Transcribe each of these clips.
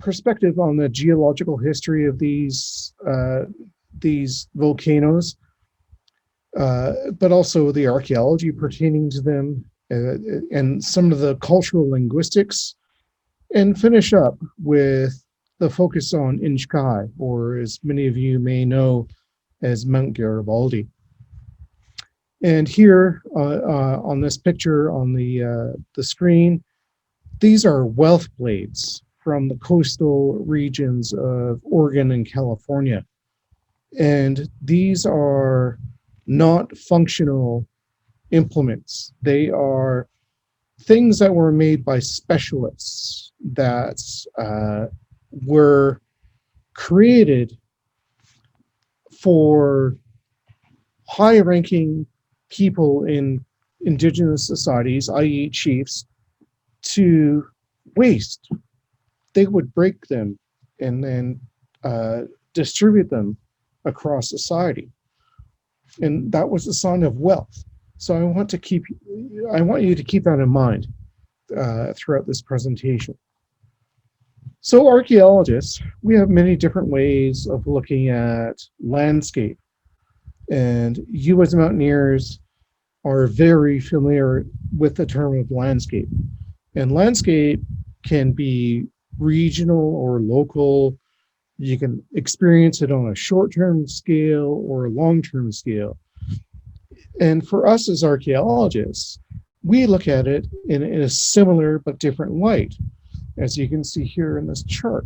perspective on the geological history of these volcanoes, but also the archaeology pertaining to them, and some of the cultural linguistics, and finish up with the focus on Inchkai, or as many of you may know as Mount Garibaldi. And here on this picture on the screen, these are wealth blades from the coastal regions of Oregon and California. And these are not functional implements. They are things that were made by specialists that were created for high-ranking people in indigenous societies, i.e. chiefs, to waste. They would break them and then distribute them across society. And that was a sign of wealth. So I want you to keep that in mind throughout this presentation. So archaeologists, we have many different ways of looking at landscape. And you as mountaineers are very familiar with the term of landscape. And landscape can be regional or local. You can experience it on a short-term scale or a long-term scale. And for us as archaeologists, we look at it in a similar but different light, as you can see here in this chart.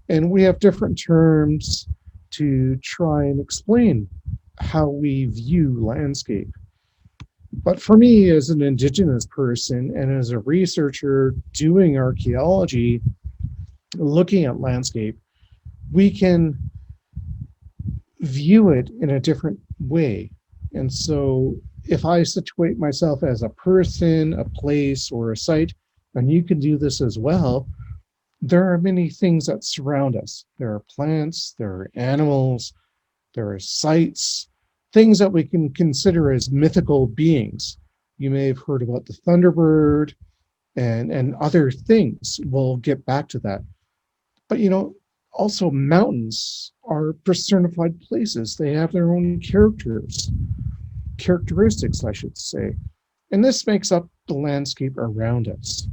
And we have different terms to try and explain how we view landscape. But for me, as an Indigenous person and as a researcher doing archaeology, looking at landscape, we can view it in a different way. And so if I situate myself as a person, a place, or a site, and you can do this as well, there are many things that surround us. There are plants, there are animals, there are sites, things that we can consider as mythical beings. You may have heard about the Thunderbird and other things. We'll get back to that. But also mountains are personified places. They have their own characteristics, I should say. And this makes up the landscape around us.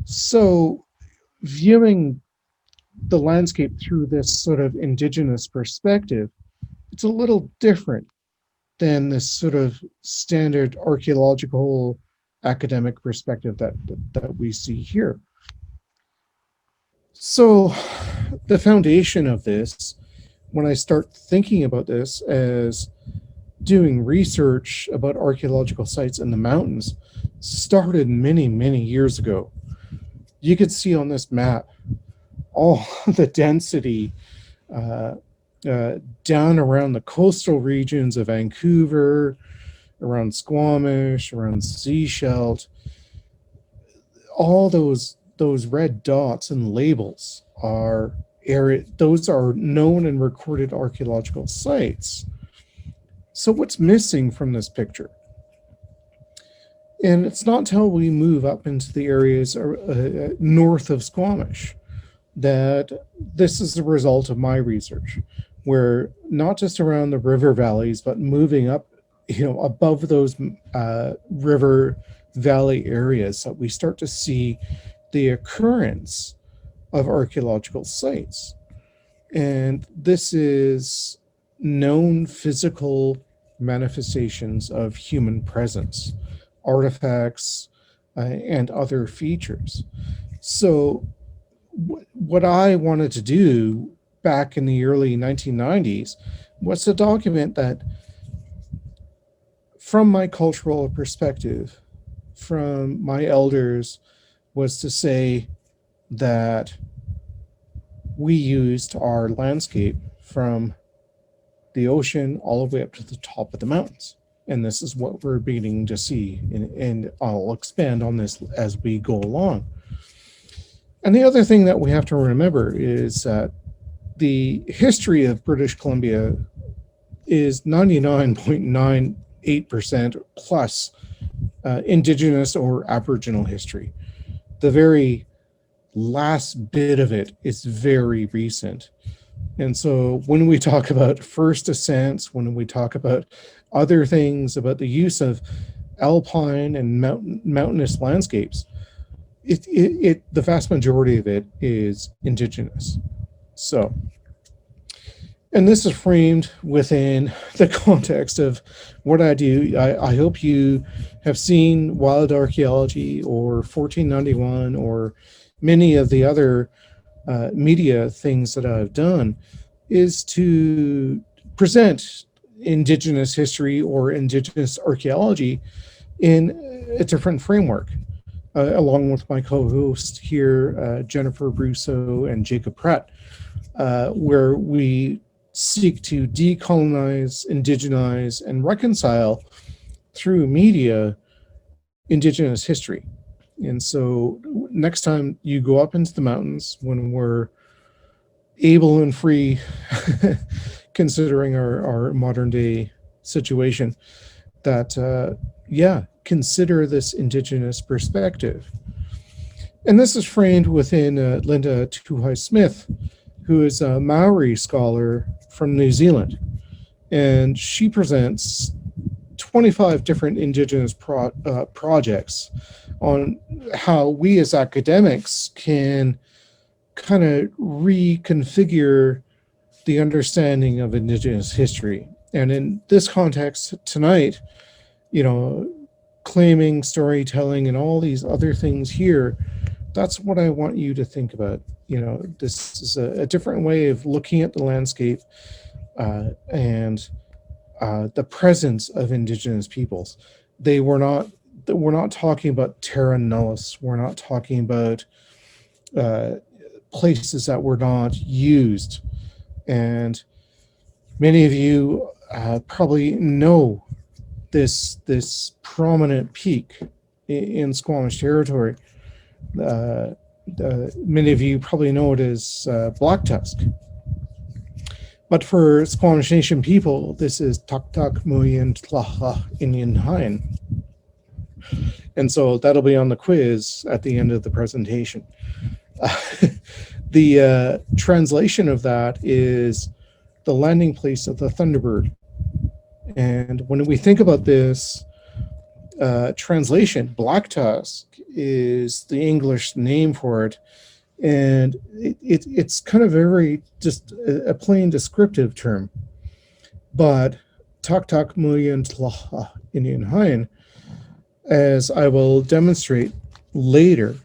So viewing the landscape through this sort of Indigenous perspective, it's a little different than this sort of standard archaeological academic perspective that we see here. So the foundation of this, when I start thinking about this as doing research about archaeological sites in the mountains, started many, many years ago. You could see on this map all the density down around the coastal regions of Vancouver, around Squamish, around Seashelt. All those red dots and labels are those are known and recorded archaeological sites. So what's missing from this picture? And it's not until we move up into the areas north of Squamish that this is the result of my research, where not just around the river valleys, but moving up, above those river valley areas, that we start to see the occurrence of archaeological sites. And this is known physical manifestations of human presence, artifacts, and other features. So what I wanted to do back in the early 1990s was to document that from my cultural perspective, from my elders, was to say that we used our landscape from the ocean all the way up to the top of the mountains. And this is what we're beginning to see. And I'll expand on this as we go along. And the other thing that we have to remember is that the history of British Columbia is 99.98% plus Indigenous or Aboriginal history. The very last bit of it is very recent. And so when we talk about first ascents, when we talk about other things about the use of alpine and mountainous landscapes, the vast majority of it is indigenous. So, and this is framed within the context of what I do. I hope you have seen Wild Archaeology or 1491 or many of the other media things that I've done, is to present indigenous history or indigenous archaeology in a different framework, along with my co-host here, Jennifer Russo and Jacob Pratt, where we seek to decolonize, indigenize, and reconcile through media indigenous history. And so next time you go up into the mountains, when we're able and free, considering our modern day situation, that, consider this indigenous perspective. And this is framed within Linda Tuhai-Smith, who is a Maori scholar from New Zealand. And she presents 25 different indigenous projects on how we as academics can kind of reconfigure the understanding of indigenous history. And in this context tonight, claiming, storytelling, and all these other things here, that's what I want you to think about. This is a different way of looking at the landscape and the presence of indigenous peoples. We're not talking about terra nullis. We're not talking about places that were not used. And many of you probably know this prominent peak in Squamish territory. Many of you probably know it as Black Tusk. But for Squamish Nation people, this is Taktak Muyan Tlaha Indian Hain. And so that'll be on the quiz at the end of the presentation. The translation of that is the landing place of the Thunderbird. And when we think about this translation, Black Tusk is the English name for it. And it's kind of just a plain descriptive term. But Taktak Muyan Tlaha Indian Hain, as I will demonstrate later,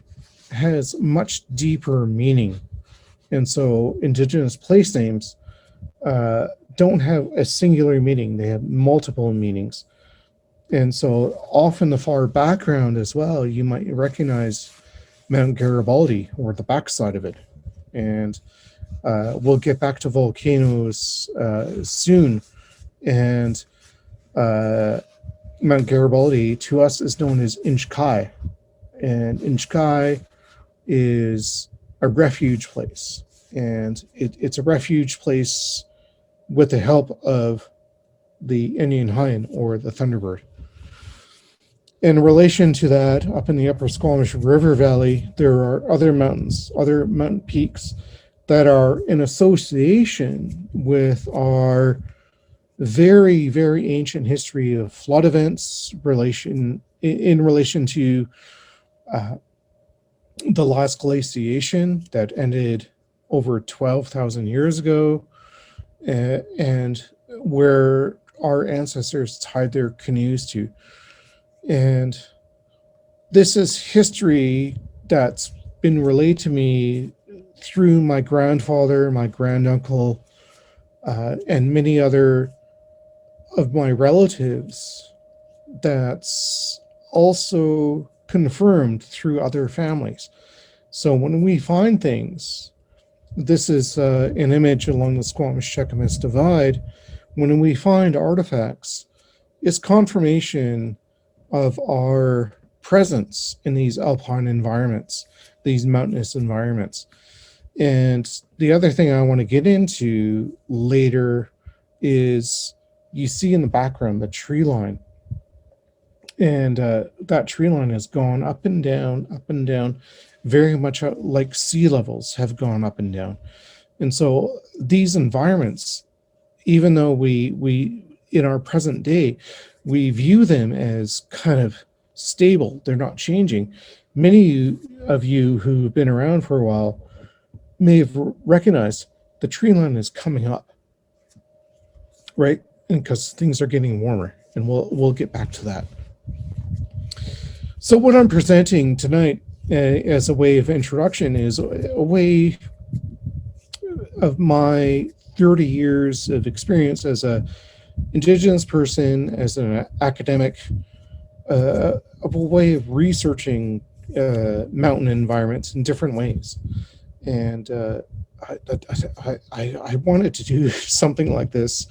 has much deeper meaning. And so indigenous place names don't have a singular meaning. They have multiple meanings. And so off in the far background as well, you might recognize Mount Garibaldi or the backside of it. And we'll get back to volcanoes soon. And Mount Garibaldi to us is known as Inchkai. And Inchkai is a refuge place. And it's a refuge place with the help of the Indian Hind or the Thunderbird. In relation to that, up in the upper Squamish River Valley, there are other mountains, other mountain peaks that are in association with our very, very ancient history of flood events in relation to the last glaciation that ended over 12,000 years ago, and where our ancestors tied their canoes to. And this is history that's been relayed to me through my grandfather, my granduncle, and many other of my relatives, that's also confirmed through other families. So when we find things, this is an image along the Squamish-Cheakamus Divide. When we find artifacts, it's confirmation of our presence in these alpine environments, these mountainous environments. And the other thing I want to get into later is you see in the background the tree line. And that tree line has gone up and down, very much like sea levels have gone up and down. And so these environments, even though we in our present day, we view them as kind of stable, they're not changing. Many of you who've been around for a while may have recognized the tree line is coming up, right? And because things are getting warmer, and we'll get back to that. So what I'm presenting tonight as a way of introduction is a way of my 30 years of experience as a Indigenous person, as an academic, of a way of researching mountain environments in different ways. And I wanted to do something like this,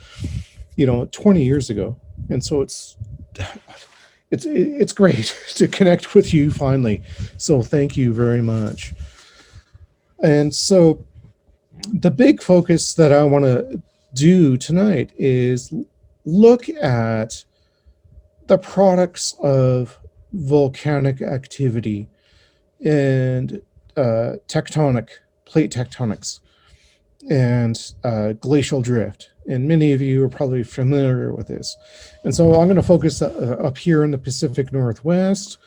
20 years ago. And so it's great to connect with you finally. So thank you very much. And so the big focus that I want to do tonight is look at the products of volcanic activity and plate tectonics and glacial drift. And many of you are probably familiar with this. And so I'm going to focus up here in the Pacific Northwest,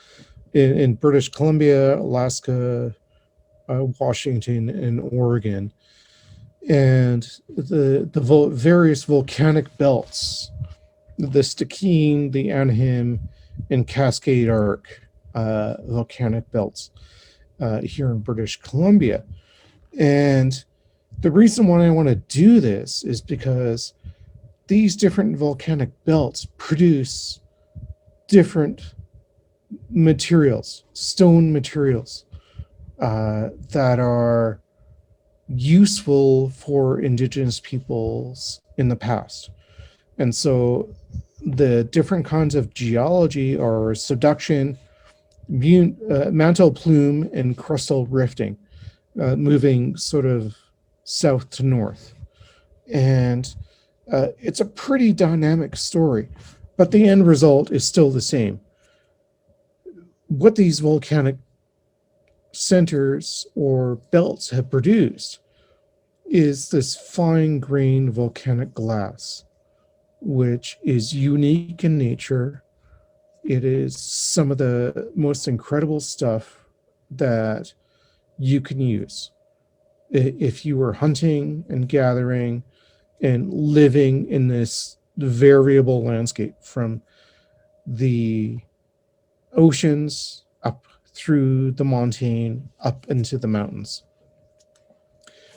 in British Columbia, Alaska, Washington, and Oregon, and the various volcanic belts, the Stikine, the ANAHIM, and Cascade Arc volcanic belts here in British Columbia. And the reason why I want to do this is because these different volcanic belts produce different materials, stone materials, that are useful for Indigenous peoples in the past. And so the different kinds of geology are subduction, mantle plume, and crustal rifting, moving sort of south to north. And it's a pretty dynamic story, but the end result is still the same. What these volcanic centers or belts have produced is this fine-grained volcanic glass, which is unique in nature. It is some of the most incredible stuff that you can use if you were hunting and gathering and living in this variable landscape from the oceans up through the montane up into the mountains.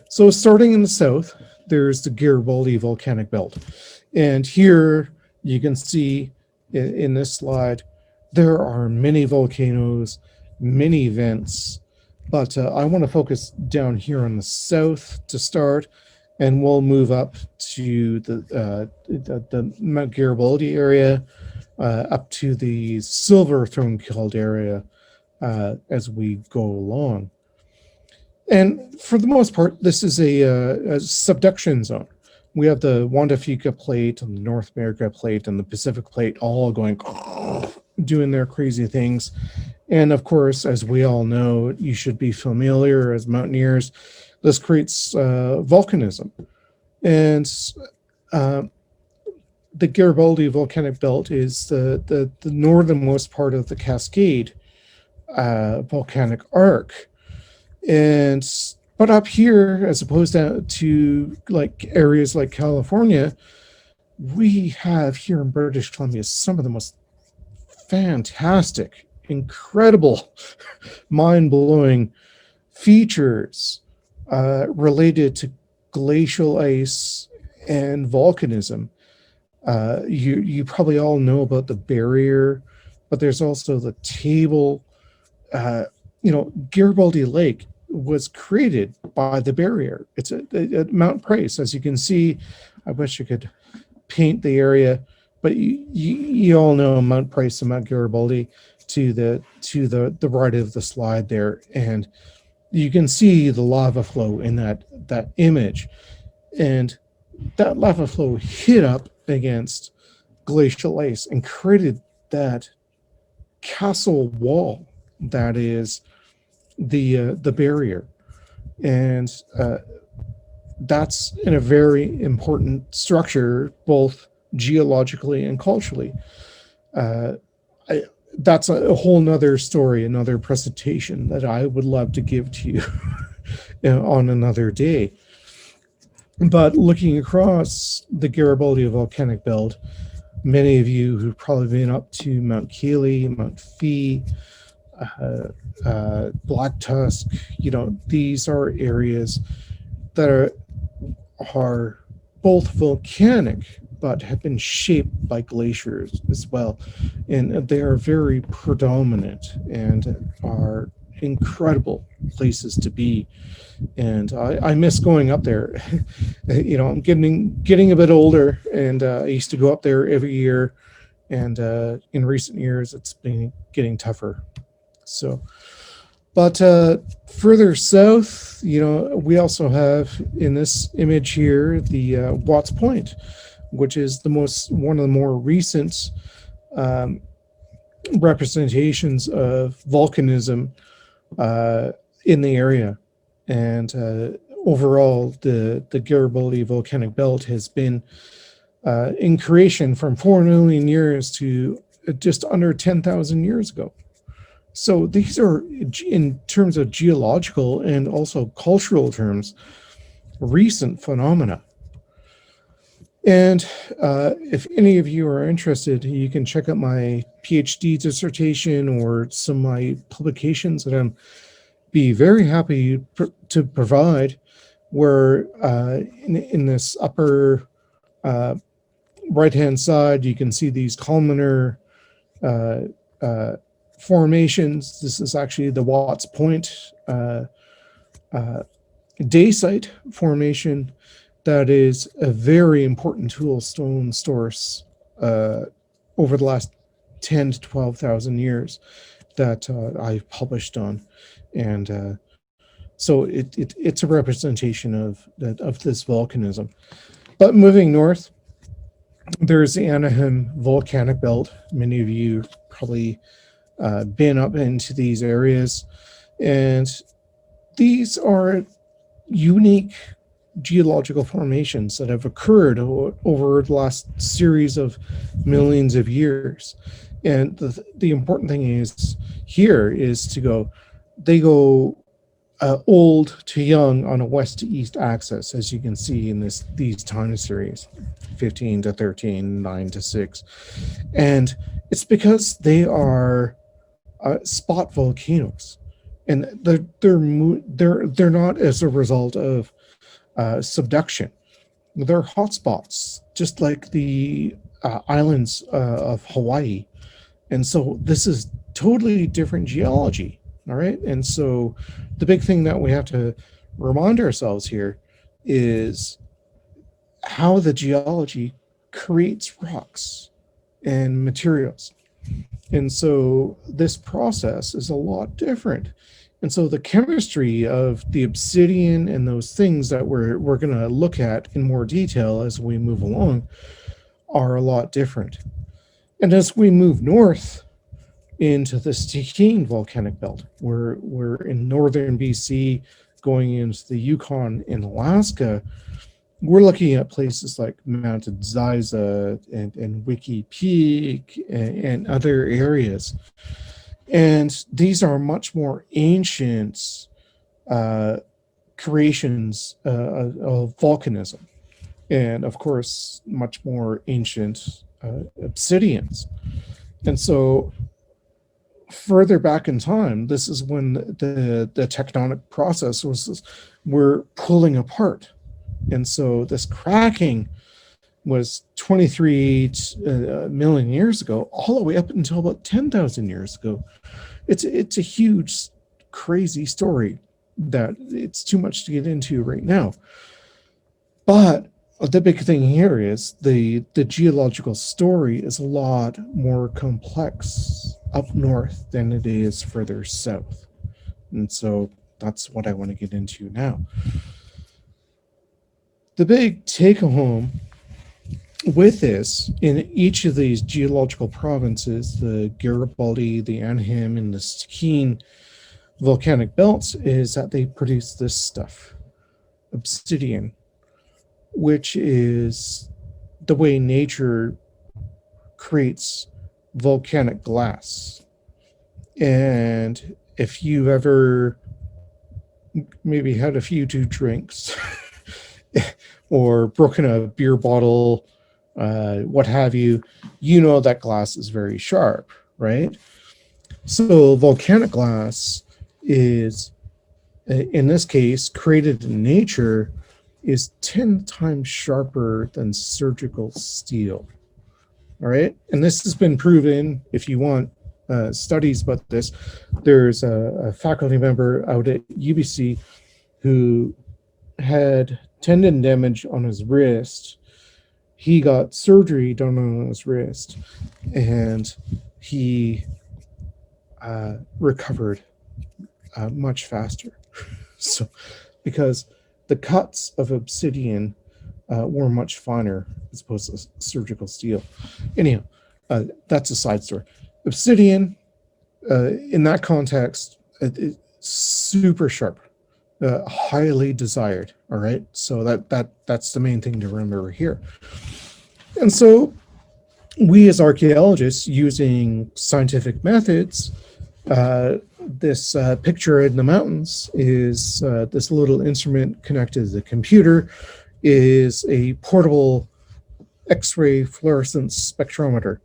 So starting in the south, there's the Garibaldi volcanic belt. And here you can see in this slide, there are many volcanoes, many vents, but I want to focus down here on the south to start, and we'll move up to the Mount Garibaldi area, up to the Silver Throne Kilt area as we go along. And for the most part, this is a subduction zone. We have the Juan de Fuca plate and the North America plate and the Pacific plate all going, doing their crazy things. And of course, as we all know, you should be familiar as mountaineers, this creates volcanism. And the Garibaldi volcanic belt is the northernmost part of the Cascade volcanic arc. But up here, as opposed to like areas like California, we have here in British Columbia some of the most fantastic, incredible, mind-blowing features related to glacial ice and volcanism. You probably all know about the barrier, but there's also the table. Garibaldi Lake was created by the barrier. It's at Mount Price, as you can see. I wish I could paint the area, but you all know Mount Price and Mount Garibaldi to the right of the slide there, and you can see the lava flow in that image, and that lava flow hit up against glacial ice and created that castle wall that is the barrier, and that's in a very important structure, both geologically and culturally. Uh, I, that's a whole nother story, another presentation that I would love to give to you on another day. But looking across the Garibaldi volcanic belt, many of you who've probably been up to Mount Keeley, Mount Fee, Black Tusk, these are areas that are both volcanic but have been shaped by glaciers as well. And they are very predominant and are incredible places to be. And I miss going up there. I'm getting a bit older, and I used to go up there every year. And in recent years, it's been getting tougher. So, but further south, we also have in this image here the Watts Point, which is one of the more recent representations of volcanism in the area. And overall, the Garibaldi volcanic belt has been in creation from 4 million years to just under 10,000 years ago. So these are, in terms of geological and also cultural terms, recent phenomena. And if any of you are interested, you can check out my PhD dissertation or some of my publications that I'm be very happy to provide, where in this upper right-hand side, you can see these columnar formations. This is actually the Watts Point dacite formation that is a very important toolstone source over the last 10 to 12,000 years that I've published on. And so it's a representation of this volcanism. But moving north, there's the ANAHIM volcanic belt. Many of you probably been up into these areas, and these are unique geological formations that have occurred over the last series of millions of years. And the important thing is here is they go old to young on a west to east axis, as you can see in these time series, 15 to 13, 9 to 6. And it's because they are spot volcanoes, and they're not as a result of subduction. They're hotspots, just like the islands of Hawaii. And so this is totally different geology, all right? And so the big thing that we have to remind ourselves here is how the geology creates rocks and materials. And so this process is a lot different. And so the chemistry of the obsidian and those things that we're going to look at in more detail as we move along are a lot different. And as we move north into the Stikine volcanic belt, we're in northern BC going into the Yukon in Alaska, we're looking at places like Mount Ziza and Wiki Peak and other areas. And these are much more ancient creations of volcanism. And of course, much more ancient obsidians. And so further back in time, this is when the tectonic process we're pulling apart. And so this cracking was 23 million years ago, all the way up until about 10,000 years ago. It's a huge, crazy story that it's too much to get into right now. But the big thing here is the geological story is a lot more complex up north than it is further south. And so that's what I want to get into now. The big take-home with this, in each of these geological provinces, the Garibaldi, the ANAHIM, and the Stikine volcanic belts is that they produce this stuff, obsidian, which is the way nature creates volcanic glass. And if you've ever maybe had a few too drinks or broken a beer bottle, what have you, you know that glass is very sharp, right? So volcanic glass is, in this case, created in nature, is 10 times sharper than surgical steel. All right. And this has been proven. If you want studies about this, there's a faculty member out at UBC who had tendon damage on his wrist. He got surgery done on his wrist, and he recovered much faster. So, because the cuts of obsidian were much finer as opposed to surgical steel. Anyhow, that's a side story. Obsidian, in that context, super sharp, highly desired. All right, so that's the main thing to remember here. And so, we as archaeologists, using scientific methods, this picture in the mountains is this little instrument connected to the computer, is a portable X-ray fluorescence spectrometer.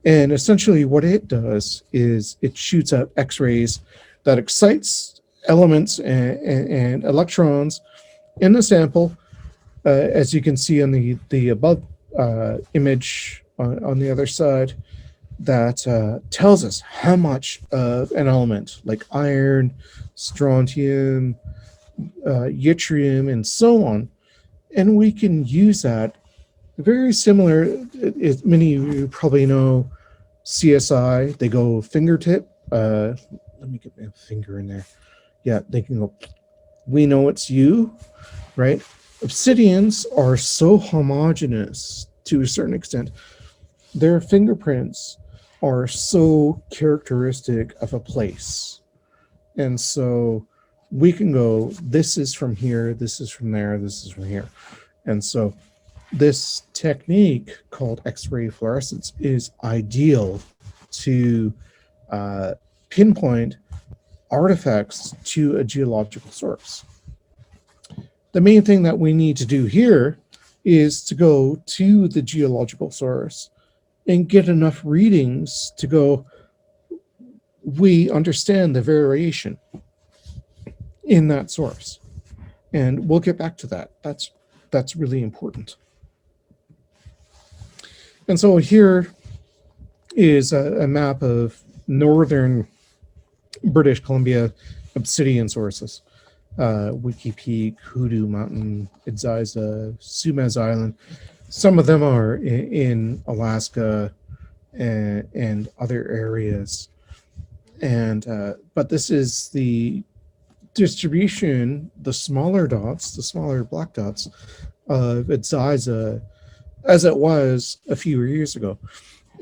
And essentially what it does is it shoots out X-rays that excites elements and electrons in the sample, as you can see on the above image on the other side, that tells us how much of an element like iron, strontium, yttrium, and so on. And we can use that very similar. Many of you probably know CSI. They go fingertip. Let me get my finger in there. Yeah, they can go, we know it's you, right? Obsidians are so homogeneous to a certain extent. Their fingerprints are so characteristic of a place. And so we can go, this is from here, this is from there, this is from here. And so this technique called X-ray fluorescence is ideal to pinpoint artifacts to a geological source. The main thing that we need to do here is to go to the geological source and get enough readings to go, we understand the variation in that source. And we'll get back to that. That's really important. And so here is a map of northern British Columbia obsidian sources. Wiki Peak, Hoodoo Mountain, Idziza, Sumez Island. Some of them are in Alaska and other areas. And but this is the distribution, the smaller dots, the smaller black dots of Idziza as it was a few years ago.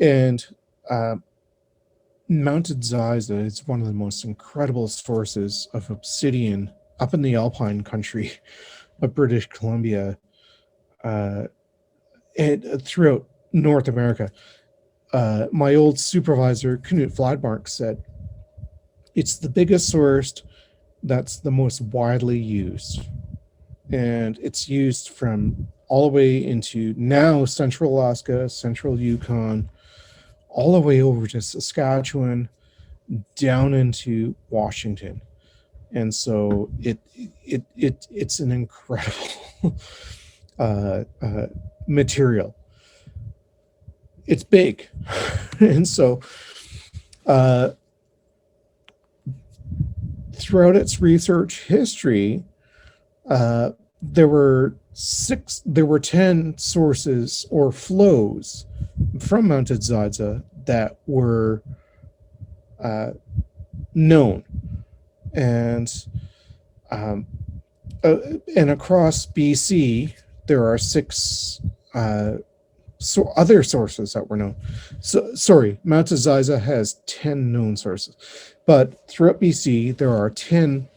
And Mount Idziza is one of the most incredible sources of obsidian up in the Alpine country of British Columbia and throughout North America. My old supervisor, Knut Fladmark, said, it's the biggest source that's the most widely used. And it's used from all the way into now central Alaska, central Yukon, all the way over to Saskatchewan, down into Washington. And so it's an incredible material. It's big. And so throughout its research history, there were 10 sources or flows from Mount Idziza that were known. And across BC, there are 6 so other sources that were known. So sorry, Mount Ziza has 10 known sources, but throughout BC there are 10.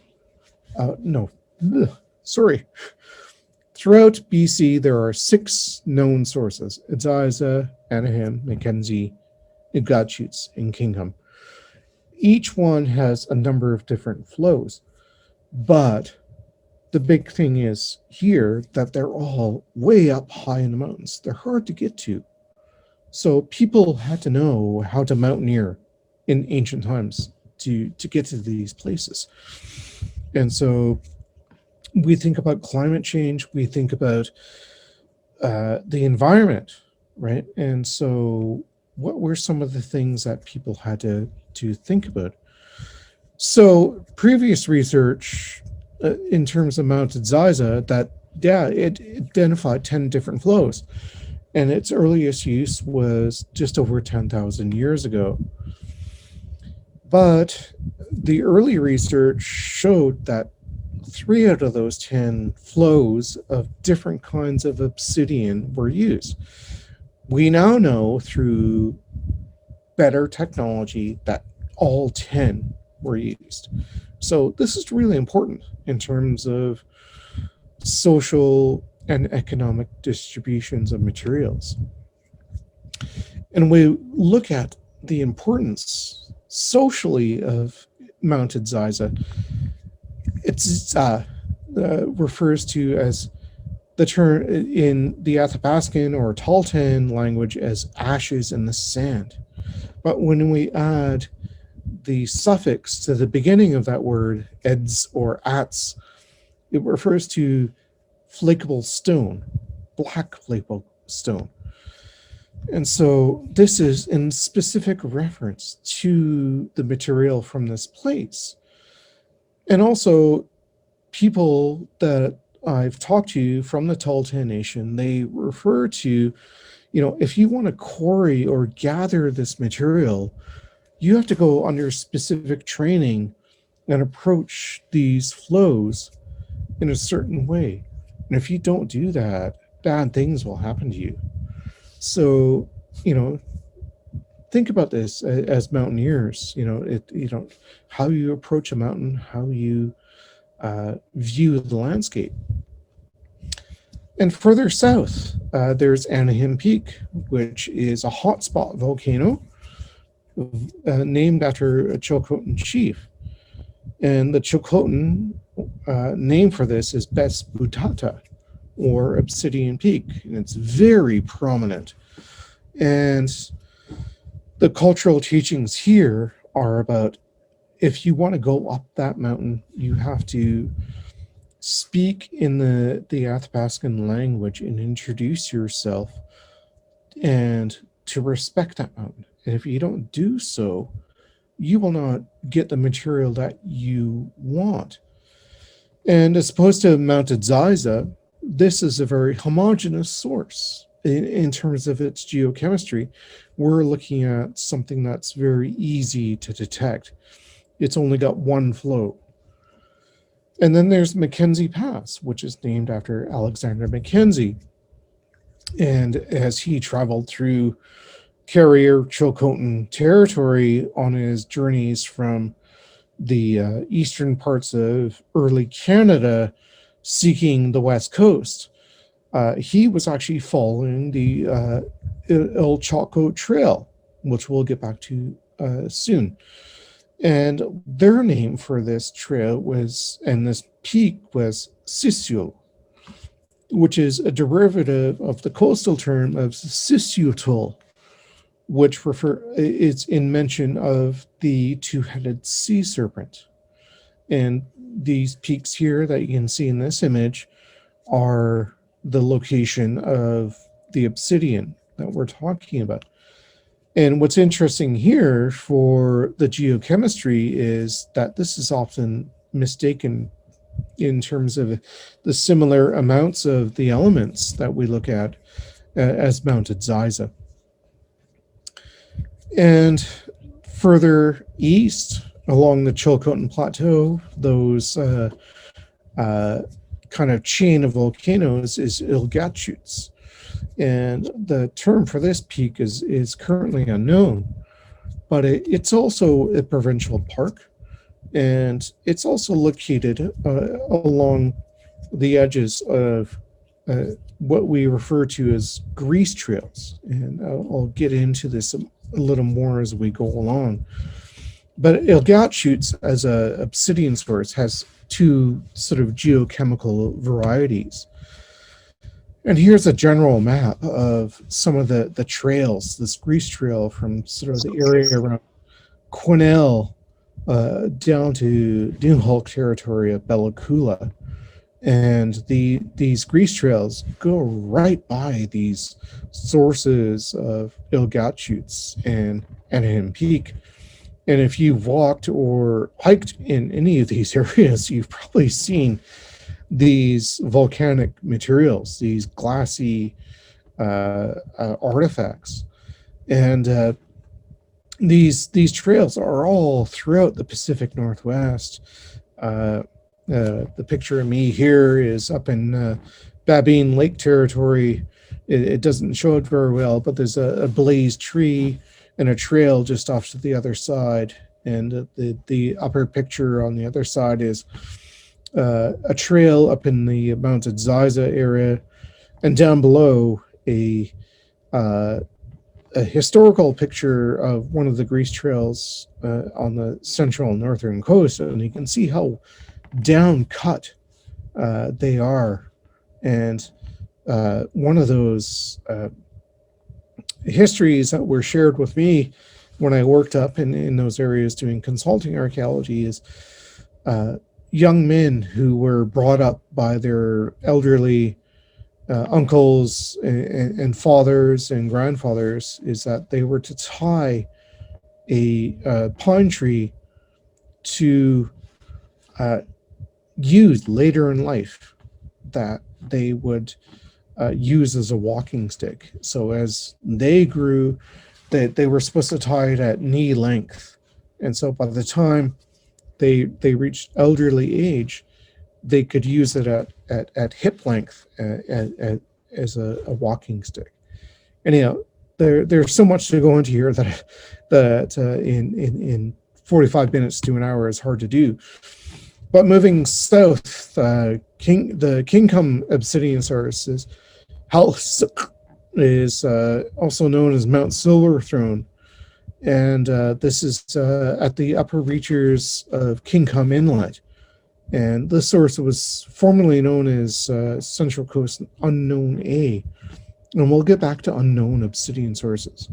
Sorry. Throughout BC there are 6 known sources: Ziza, ANAHIM, MACKENZIE, Ugachutes, and KINGCOME. Each one has a number of different flows, but the big thing is here that they're all way up high in the mountains. They're hard to get to. So people had to know how to mountaineer in ancient times to get to these places. And so we think about climate change, we think about the environment, right? And so what were some of the things that people had to think about? So previous research in terms of Mount Ziza, that, yeah, it identified 10 different flows. And its earliest use was just over 10,000 years ago. But the early research showed that 3 out of those 10 flows of different kinds of obsidian were used. We now know through better technology that all 10 were used. So this is really important in terms of social and economic distributions of materials. And we look at the importance socially of Mount Ziza. It's refers to as the term in the Athabascan or Tahltan language as ashes in the sand. But when we add the suffix to the beginning of that word, eds or ats, it refers to flakeable stone, black flakeable stone. And so this is in specific reference to the material from this place. And also people that I've talked to from the Tahltan Nation, they refer to, if you want to quarry or gather this material, you have to go under specific training and approach these flows in a certain way. And if you don't do that, bad things will happen to you. So, think about this as mountaineers, how you approach a mountain, how you view the landscape. And further south, there's ANAHIM Peak, which is a hotspot volcano named after a Chilcotin chief. And the Chilcotin name for this is Bes Butata, or Obsidian Peak, and it's very prominent. And the cultural teachings here are about, if you want to go up that mountain, you have to speak in the Athabascan language and introduce yourself and to respect that mountain. And if you don't do so, you will not get the material that you want. And as opposed to Mount Ziza, this is a very homogeneous source in terms of its geochemistry. We're looking at something that's very easy to detect. It's only got one flow. And then there's Mackenzie Pass, which is named after Alexander Mackenzie. And as he traveled through Carrier Chilcotin territory on his journeys from the eastern parts of early Canada seeking the west coast, he was actually following the El Chaco Trail, which we'll get back to soon. And their name for this trail was, and this peak was, Sisiul, which is a derivative of the coastal term of Sisiutl, which is in mention of the two-headed sea serpent. And these peaks here that you can see in this image are the location of the obsidian that we're talking about. And what's interesting here for the geochemistry is that this is often mistaken in terms of the similar amounts of the elements that we look at as Mount Ziza. And further east along the Chilcotin Plateau, those kind of chain of volcanoes is Ugachutes. And the term for this peak is currently unknown, but it's also a provincial park, and it's also located along the edges of what we refer to as grease trails. And I'll get into this a little more as we go along. But Ilgatshoots, as a obsidian source, has two sort of geochemical varieties. And here's a general map of some of the trails, this grease trail from sort of the area around Quesnel down to Duhulk territory of Bella Coola. And these grease trails go right by these sources of Ilgatshoots and ANAHIM Peak. And if you've walked or hiked in any of these areas, you've probably seen these volcanic materials, these glassy artifacts. And these trails are all throughout the Pacific Northwest. The picture of me here is up in Babine Lake territory. It doesn't show it very well, but there's a blazed tree and a trail just off to the other side. And the upper picture on the other side is a trail up in the Mount Ziza area, and down below a historical picture of one of the grease trails on the central northern coast, and you can see how down cut they are. And one of those histories that were shared with me when I worked up in those areas doing consulting archaeology is young men who were brought up by their elderly uncles and fathers and grandfathers, is that they were to tie a pine tree to use later in life, that they would use as a walking stick. So as they grew, they were supposed to tie it at knee length. And so by the time they reached elderly age, they could use it at hip length as a walking stick. Anyhow, there's so much to go into here that in 45 minutes to an hour is hard to do. But moving south, the KINGCOME obsidian source is also known as Mount Silverthrone. And this is at the upper reaches of KINGCOME Inlet. And this source was formerly known as Central Coast Unknown A. And we'll get back to unknown obsidian sources.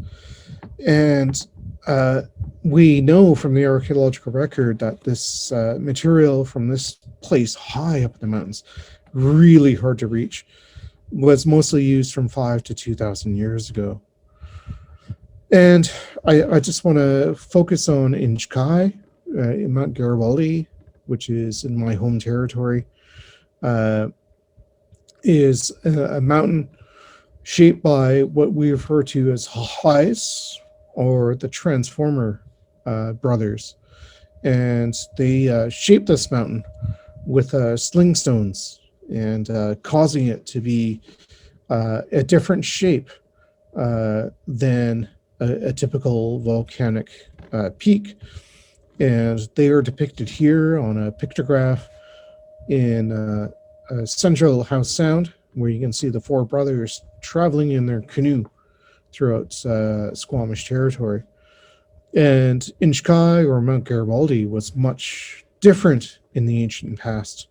And we know from the archaeological record that this material from this place high up in the mountains, really hard to reach, was mostly used from 5,000 to 2,000 years ago. And I just want to focus on Inchkai in Mount Garibaldi, which is in my home territory, is a mountain shaped by what we refer to as highs, or the Transformer brothers. And they shaped this mountain with sling stones, and causing it to be a different shape than a typical volcanic peak. And they are depicted here on a pictograph in Central House Sound, where you can see the four brothers traveling in their canoe throughout Squamish territory. And Inchkai, or Mount Garibaldi, was much different in the ancient past.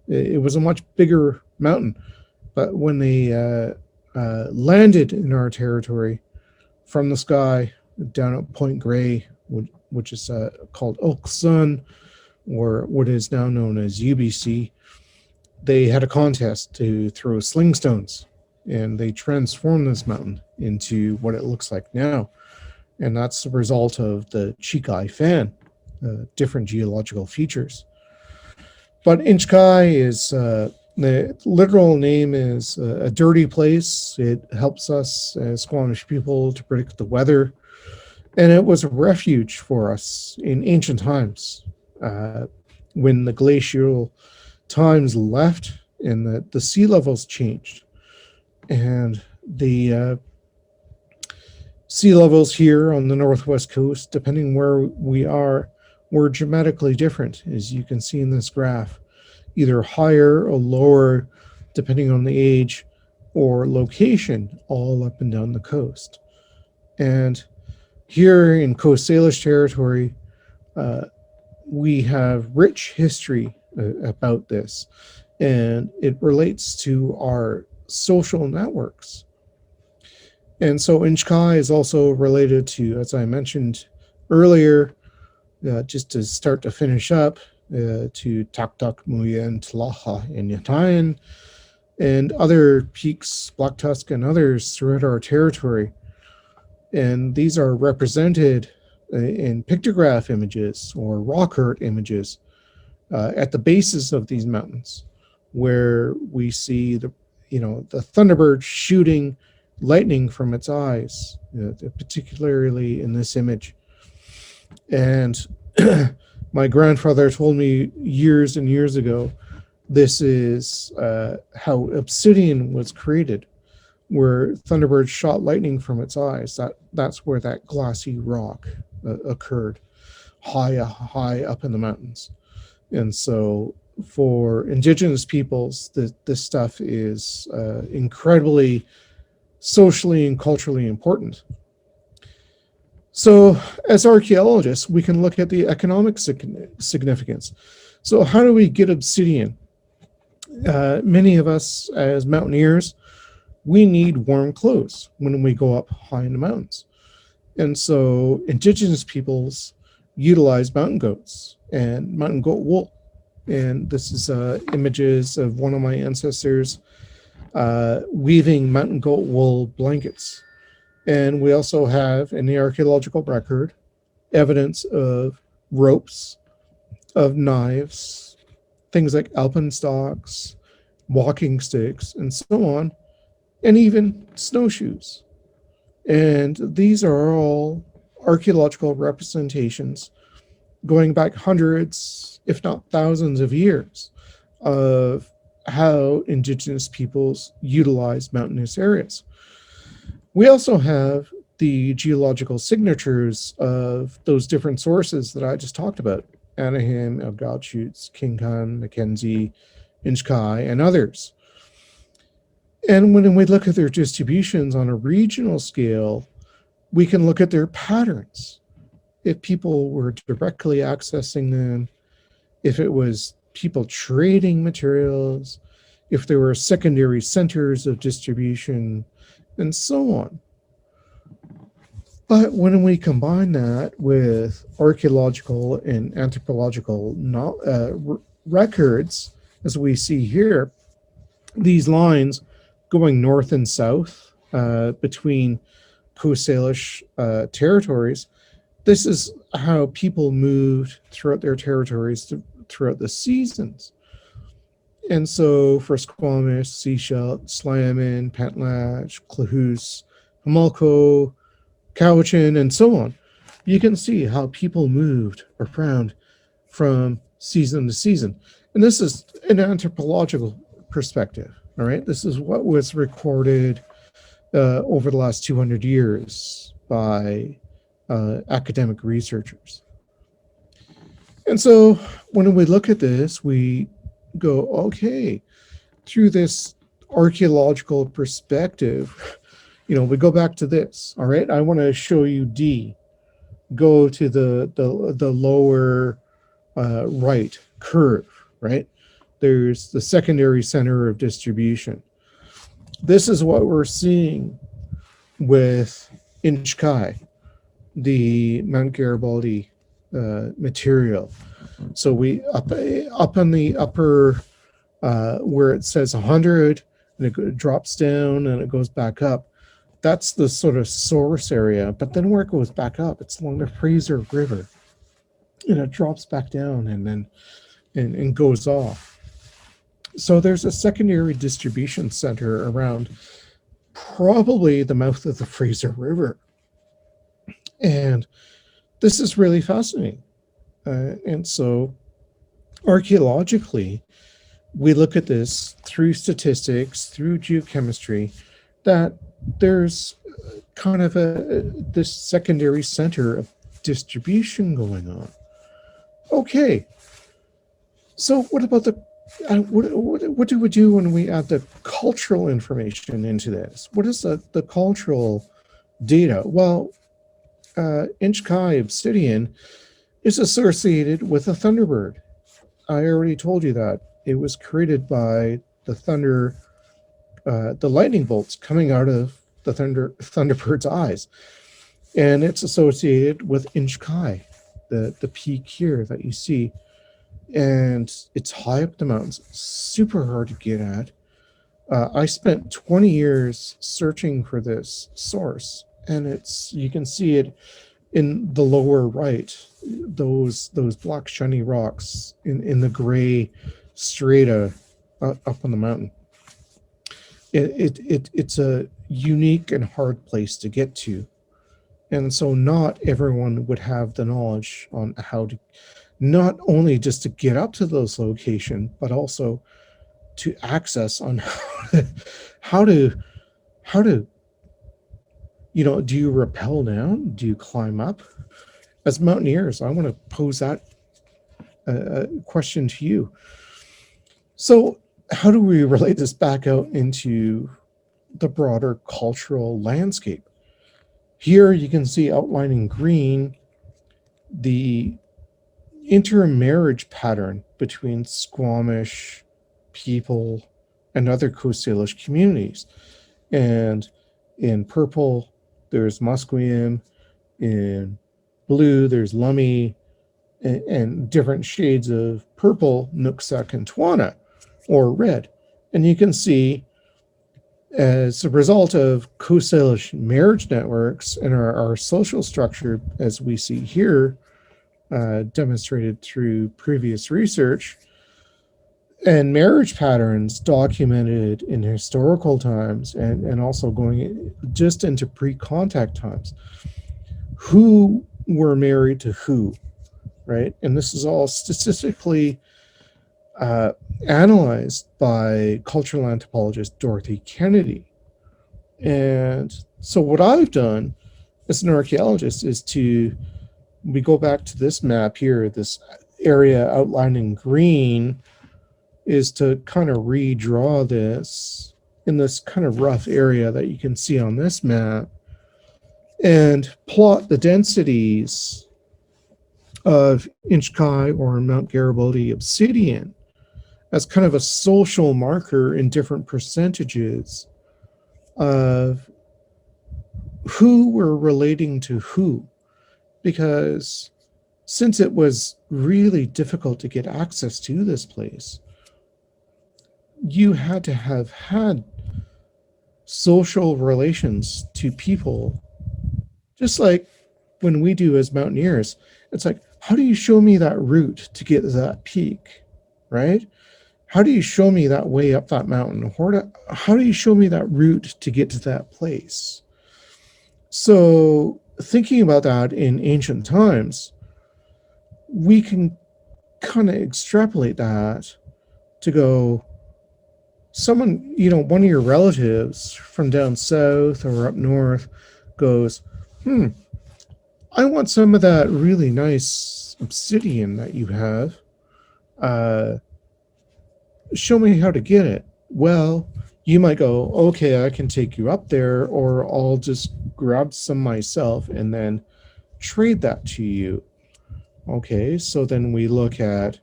It was a much bigger mountain, but when they landed in our territory from the sky down at Point Grey, which is called Oak Sun, or what is now known as UBC, they had a contest to throw sling stones, and they transformed this mountain into what it looks like now. And that's the result of the Chikai fan, different geological features. But Inchkai is, the literal name is a dirty place. It helps us as Squamish people to predict the weather. And it was a refuge for us in ancient times, when the glacial times left and the sea levels changed. And The sea levels here on the northwest coast, depending where we are, were dramatically different, as you can see in this graph, either higher or lower, depending on the age or location, all up and down the coast. And here in Coast Salish territory, we have rich history about this, and it relates to our social networks. And so Inchkai is also related to, as I mentioned earlier, just to start to finish up, to Taktak Muyan, Tlaha, and Yatayan, and other peaks, Black Tusk, and others throughout our territory. And these are represented in pictograph images or rock art images at the bases of these mountains, where we see the Thunderbird shooting lightning from its eyes, particularly in this image. And my grandfather told me years and years ago, this is how obsidian was created, where Thunderbird shot lightning from its eyes. That's where that glassy rock occurred, high up in the mountains. And so for Indigenous peoples, this stuff is incredibly socially and culturally important. So as archaeologists, we can look at the economic significance. So how do we get obsidian? Many of us as mountaineers, we need warm clothes when we go up high in the mountains. And so Indigenous peoples utilize mountain goats and mountain goat wool. And this is images of one of my ancestors weaving mountain goat wool blankets. And we also have in the archaeological record evidence of ropes, of knives, things like alpenstocks, walking sticks, and so on, and even snowshoes. And these are all archaeological representations going back hundreds, if not thousands of years, of how Indigenous peoples utilize mountainous areas. We also have the geological signatures of those different sources that I just talked about: ANAHIM, Algachutes, KINGCOME, MACKENZIE, Inchkai, and others. And when we look at their distributions on a regional scale, we can look at their patterns. If people were directly accessing them, if it was people trading materials, if there were secondary centers of distribution, and so on. But when we combine that with archaeological and anthropological records, as we see here, these lines going north and south between Coast Salish territories, this is how people moved throughout their territories throughout the seasons. And so for Squamish, Seashell, Slammin, Pentlatch, Clahoose, Homolko, Cowichan, and so on, you can see how people moved around from season to season. And this is an anthropological perspective, all right? This is what was recorded over the last 200 years by academic researchers. And so when we look at this, we go, okay, through this archaeological perspective, we go back to this, all right? I want to show you D. Go to the lower right curve, right? There's the secondary center of distribution. This is what we're seeing with Inchkai, the Mount Garibaldi material. So we up on the upper where it says 100 and it drops down and it goes back up. That's the sort of source area. But then where it goes back up, it's along the Fraser River, and it drops back down and then and goes off. So there's a secondary distribution center around probably the mouth of the Fraser River, and this is really fascinating. And so archaeologically, we look at this through statistics, through geochemistry, that there's kind of this secondary center of distribution going on. Okay, so what about the what do we do when we add the cultural information into this? What is the cultural data? Well, Inchkai obsidian is associated with a thunderbird. I already told you that. It was created by the lightning bolts coming out of the thunderbird's eyes. And it's associated with Inchkai, the peak here that you see. And it's high up the mountains, super hard to get at. I spent 20 years searching for this source, and you can see it in the lower right, those black shiny rocks in the gray strata up on the mountain. It's a unique and hard place to get to, and so not everyone would have the knowledge on how to, not only just to get up to those locations, but also to access on how to do you rappel down? Do you climb up? As mountaineers, I want to pose that question to you. So how do we relate this back out into the broader cultural landscape? Here you can see outlined in green the intermarriage pattern between Squamish people and other Coast Salish communities. And in purple, there's Musqueam. In blue, there's Lummi, and different shades of purple, Nooksack and Twana, or red. And you can see, as a result of Coast Salish marriage networks and our social structure, as we see here, demonstrated through previous research, and marriage patterns documented in historical times, and also going just into pre-contact times, who were married to who, right? And this is all statistically analyzed by cultural anthropologist Dorothy Kennedy. And so what I've done as an archaeologist is we go back to this map here, this area outlined in green, is to kind of redraw this in this kind of rough area that you can see on this map and plot the densities of Inchkai or Mount Garibaldi obsidian as kind of a social marker in different percentages of who were relating to who. Because since it was really difficult to get access to this place, you had to have had social relations to people, just like when we do as mountaineers. It's like, how do you show me that route to get to that peak, right? How do you show me that way up that mountain? How do you show me that route to get to that place? So thinking about that in ancient times, we can kind of extrapolate that to go, someone, one of your relatives from down south or up north goes, I want some of that really nice obsidian that you have. Show me how to get it. Well, you might go, okay, I can take you up there, or I'll just grab some myself and then trade that to you. Okay, so then we look at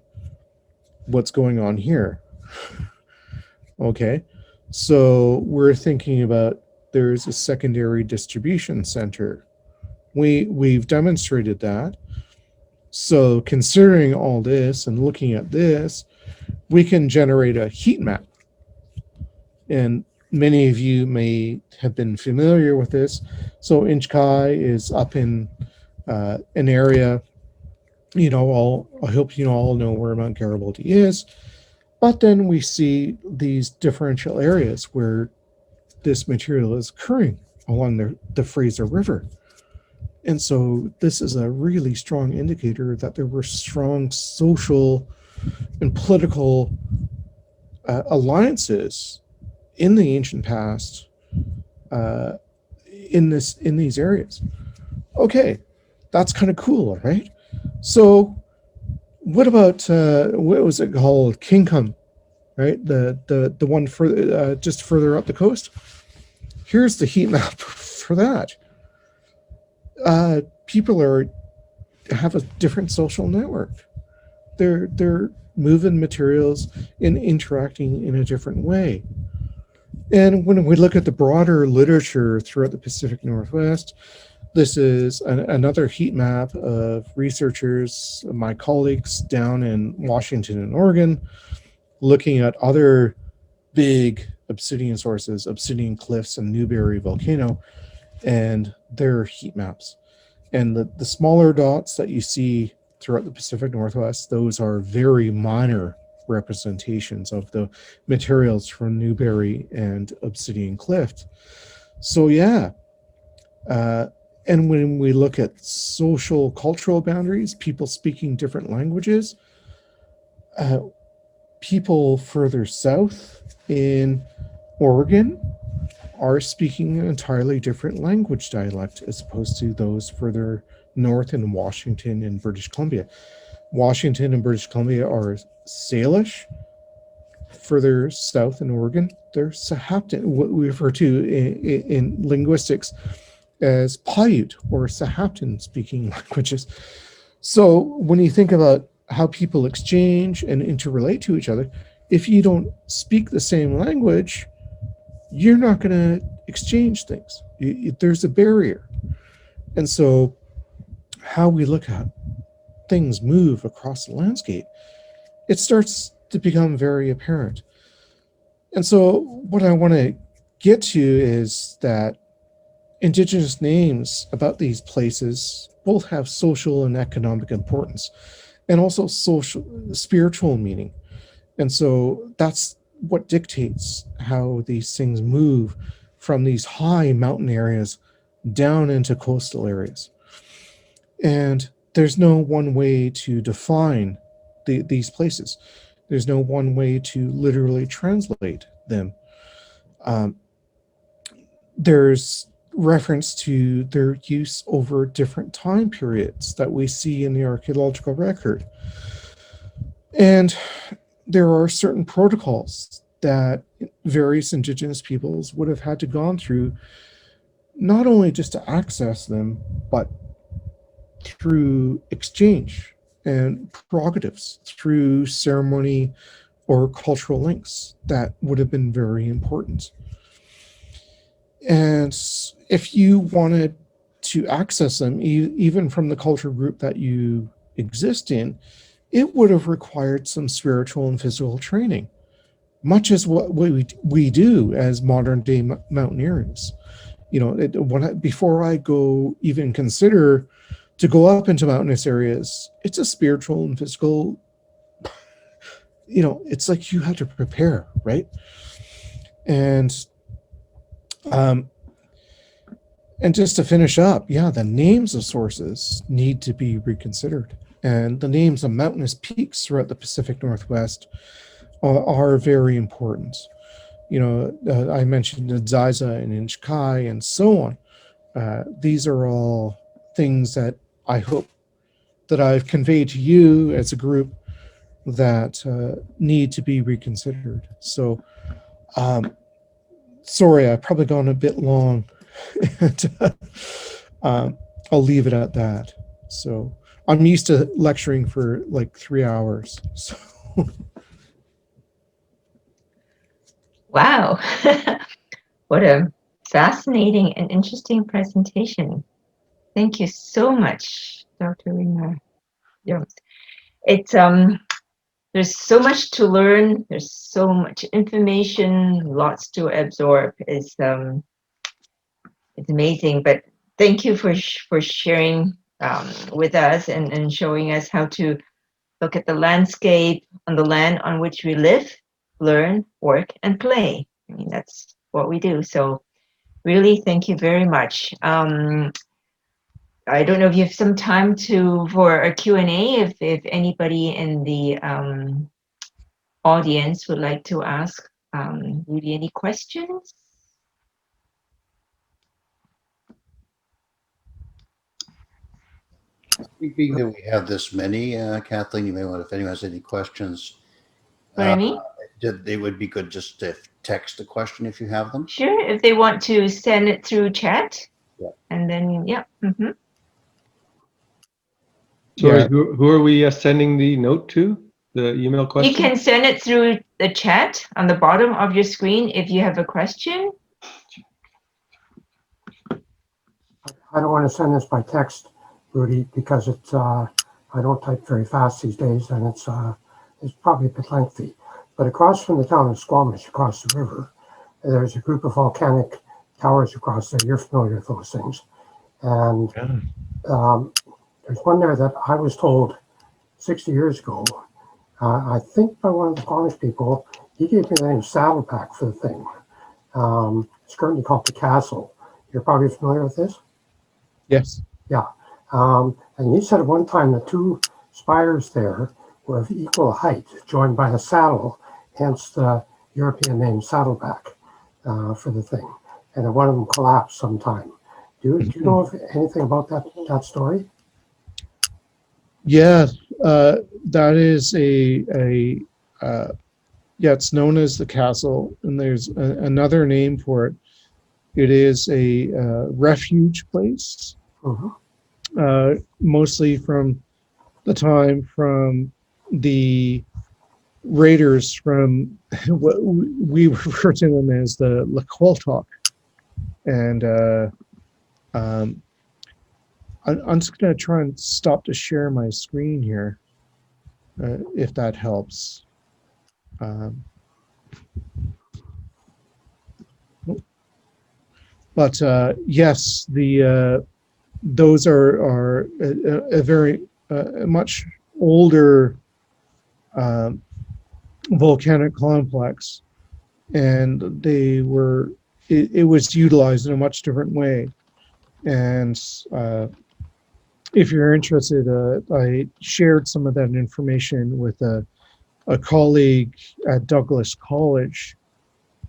what's going on here. Okay, so we're thinking about there's a secondary distribution center. We've demonstrated that. So considering all this and looking at this, we can generate a heat map. And many of you may have been familiar with this. So Inchkai is up in an area, I hope you all know where Mount Garibaldi is. But then we see these differential areas where this material is occurring along the Fraser River. And so this is a really strong indicator that there were strong social and political alliances in the ancient past uh, in these areas. Okay, that's kind of cool, right? So what about what was it called, KINGCOME, right? The one for just further up the coast. Here's the heat map for that. People have a different social network. They're moving materials and interacting in a different way. And when we look at the broader literature throughout the Pacific Northwest, this is another heat map of researchers, my colleagues down in Washington and Oregon, looking at other big obsidian sources, Obsidian Cliffs and Newberry Volcano, and their heat maps. And the smaller dots that you see throughout the Pacific Northwest, those are very minor representations of the materials from Newberry and Obsidian Cliff. So yeah, and when we look at social cultural boundaries, people speaking different languages, people further south in Oregon are speaking an entirely different language dialect as opposed to those further north in Washington and British Columbia. Washington and British Columbia are Salish. Further south in Oregon, they're Sahaptin, what we refer to in linguistics as Paiute or Sahaptin speaking languages. So when you think about how people exchange and interrelate to each other, if you don't speak the same language, you're not going to exchange things. There's a barrier. And so how we look at things move across the landscape, it starts to become very apparent. And so what I want to get to is that Indigenous names about these places both have social and economic importance, and also social, spiritual meaning. And so that's what dictates how these things move from these high mountain areas down into coastal areas. And there's no one way to define these places. There's no one way to literally translate them. There's reference to their use over different time periods that we see in the archaeological record. And there are certain protocols that various Indigenous peoples would have had to gone through, not only just to access them, but through exchange and prerogatives, through ceremony or cultural links that would have been very important. And if you wanted to access them, even from the culture group that you exist in, it would have required some spiritual and physical training, much as what we do as modern day mountaineers. You know, before I go even consider to go up into mountainous areas, it's a spiritual and physical, you know, it's like you have to prepare, right? And just to finish up, yeah, the names of sources need to be reconsidered. And the names of mountainous peaks throughout the Pacific Northwest are very important. You know, I mentioned Nziza and Inchkai and so on. These are all things that I hope that I've conveyed to you as a group that need to be reconsidered. So, sorry, I've probably gone a bit long. And, I'll leave it at that. So I'm used to lecturing for like 3 hours. So. Wow. What a fascinating and interesting presentation. Thank you so much, Dr. Reimer Yumks. It's there's so much to learn. There's so much information, lots to absorb. It's amazing. But thank you for sharing with us and showing us how to look at the landscape on the land on which we live, learn, work, and play. I mean, that's what we do. So really, thank you very much. I don't know if you have some time for a Q&A, if anybody in the audience would like to ask Rudy any questions. Being that we have this many, Kathleen, you may want, if anyone has any questions, What I mean? it would be good just to text a question if you have them. Sure, if they want to send it through chat. Yeah. And then, yeah. Sorry, Yeah. who are we sending the note to? The email question? You can send it through the chat on the bottom of your screen if you have a question. I don't want to send this by text, Rudy, because it's I don't type very fast these days, and it's probably a bit lengthy. But across from the town of Squamish, across the river, there's a group of volcanic towers across there. You're familiar with those things, and there's one there that I was told 60 years ago. I think by one of the Squamish people, he gave me the name Saddleback for the thing. It's currently called the Castle. You're probably familiar with this? Yes. Yeah. And he said at one time the two spires there were of equal height, joined by a saddle, hence the European name Saddleback for the thing. And then one of them collapsed sometime. Do you know anything about that story? Yeah, that is it's known as the castle, and there's another name for it. It is a refuge place, mostly from the time from the raiders from what we refer to them as the Laqualtok. And I'm just going to try and stop to share my screen here, if that helps. But yes, those are a very much older volcanic complex, and they were it was utilized in a much different way. And if you're interested, I shared some of that information with a colleague at Douglas College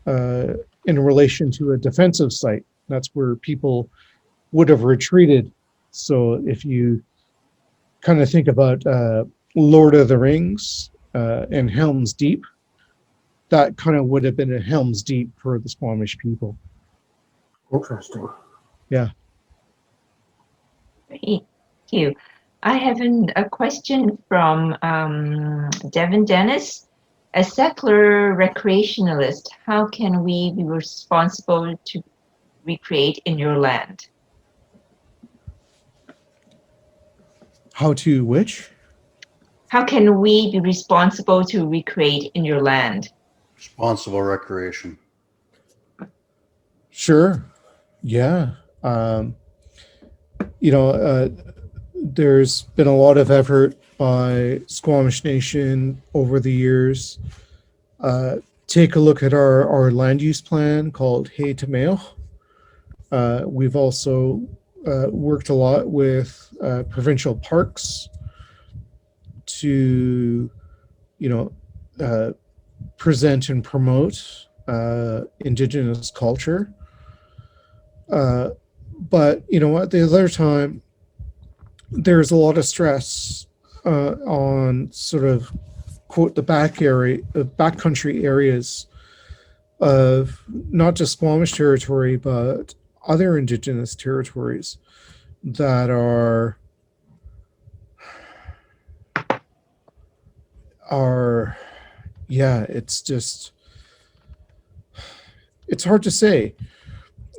in relation to a defensive site. That's where people would have retreated. So if you kind of think about Lord of the Rings and Helm's Deep, that kind of would have been a Helm's Deep for the Squamish people. Interesting. Yeah. Thank you. I have a question from Devin Dennis. A secular recreationalist, how can we be responsible to recreate in your land? How to which? How can we be responsible to recreate in your land? Responsible recreation. Sure. Yeah. There's been a lot of effort by Squamish Nation over the years. Take a look at our land use plan called Hey Tameo. We've also worked a lot with provincial parks to, present and promote Indigenous culture. But you know what? The other time, there's a lot of stress on sort of quote the backcountry areas of not just Squamish territory, but other Indigenous territories that are it's hard to say.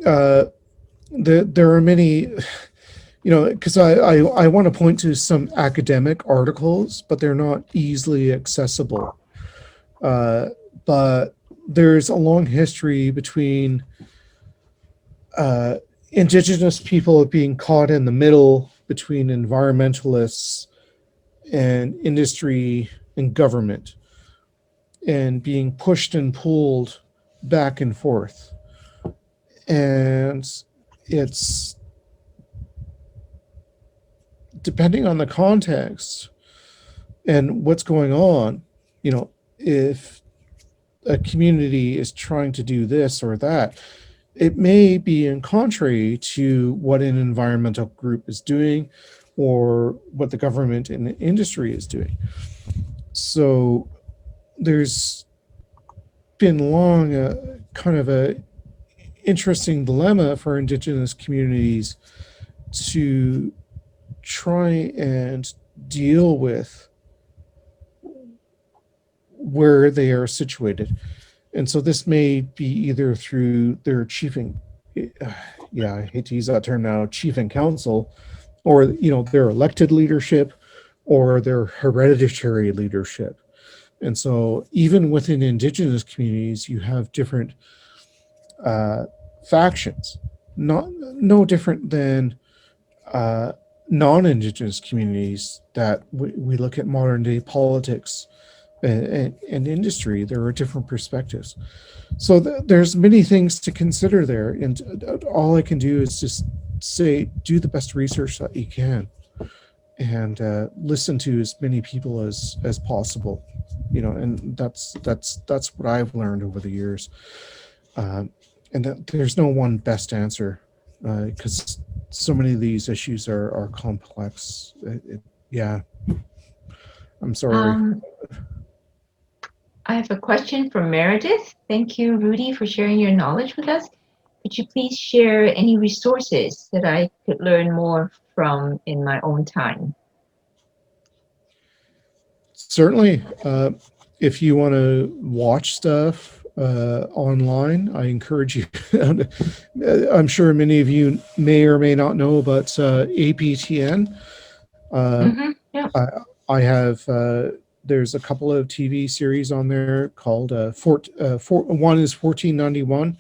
There are many, because I want to point to some academic articles, but they're not easily accessible. But there's a long history between Indigenous people being caught in the middle between environmentalists and industry and government, and being pushed and pulled back and forth. And it's depending on the context and what's going on, if a community is trying to do this or that, it may be in contrary to what an environmental group is doing, or what the government and the industry is doing. So there's been long kind of a interesting dilemma for Indigenous communities to try and deal with where they are situated. And so this may be either through their chiefing, yeah, I hate to use that term now, chief and council, or, you know, their elected leadership or their hereditary leadership. And so even within Indigenous communities, you have different factions, no different than non-Indigenous communities that we look at modern day politics and industry. There are different perspectives. So there's many things to consider there. And all I can do is just say, do the best research that you can and listen to as many people as possible, you know, and that's what I've learned over the years. And that there's no one best answer because so many of these issues are complex. Yeah, I'm sorry. I have a question from Meredith. Thank you, Rudy, for sharing your knowledge with us. Could you please share any resources that I could learn more from in my own time? Certainly. If you want to watch stuff online, I encourage you. I'm sure many of you may or may not know about APTN. Yeah. I have, there's a couple of TV series on there called, one is 1491,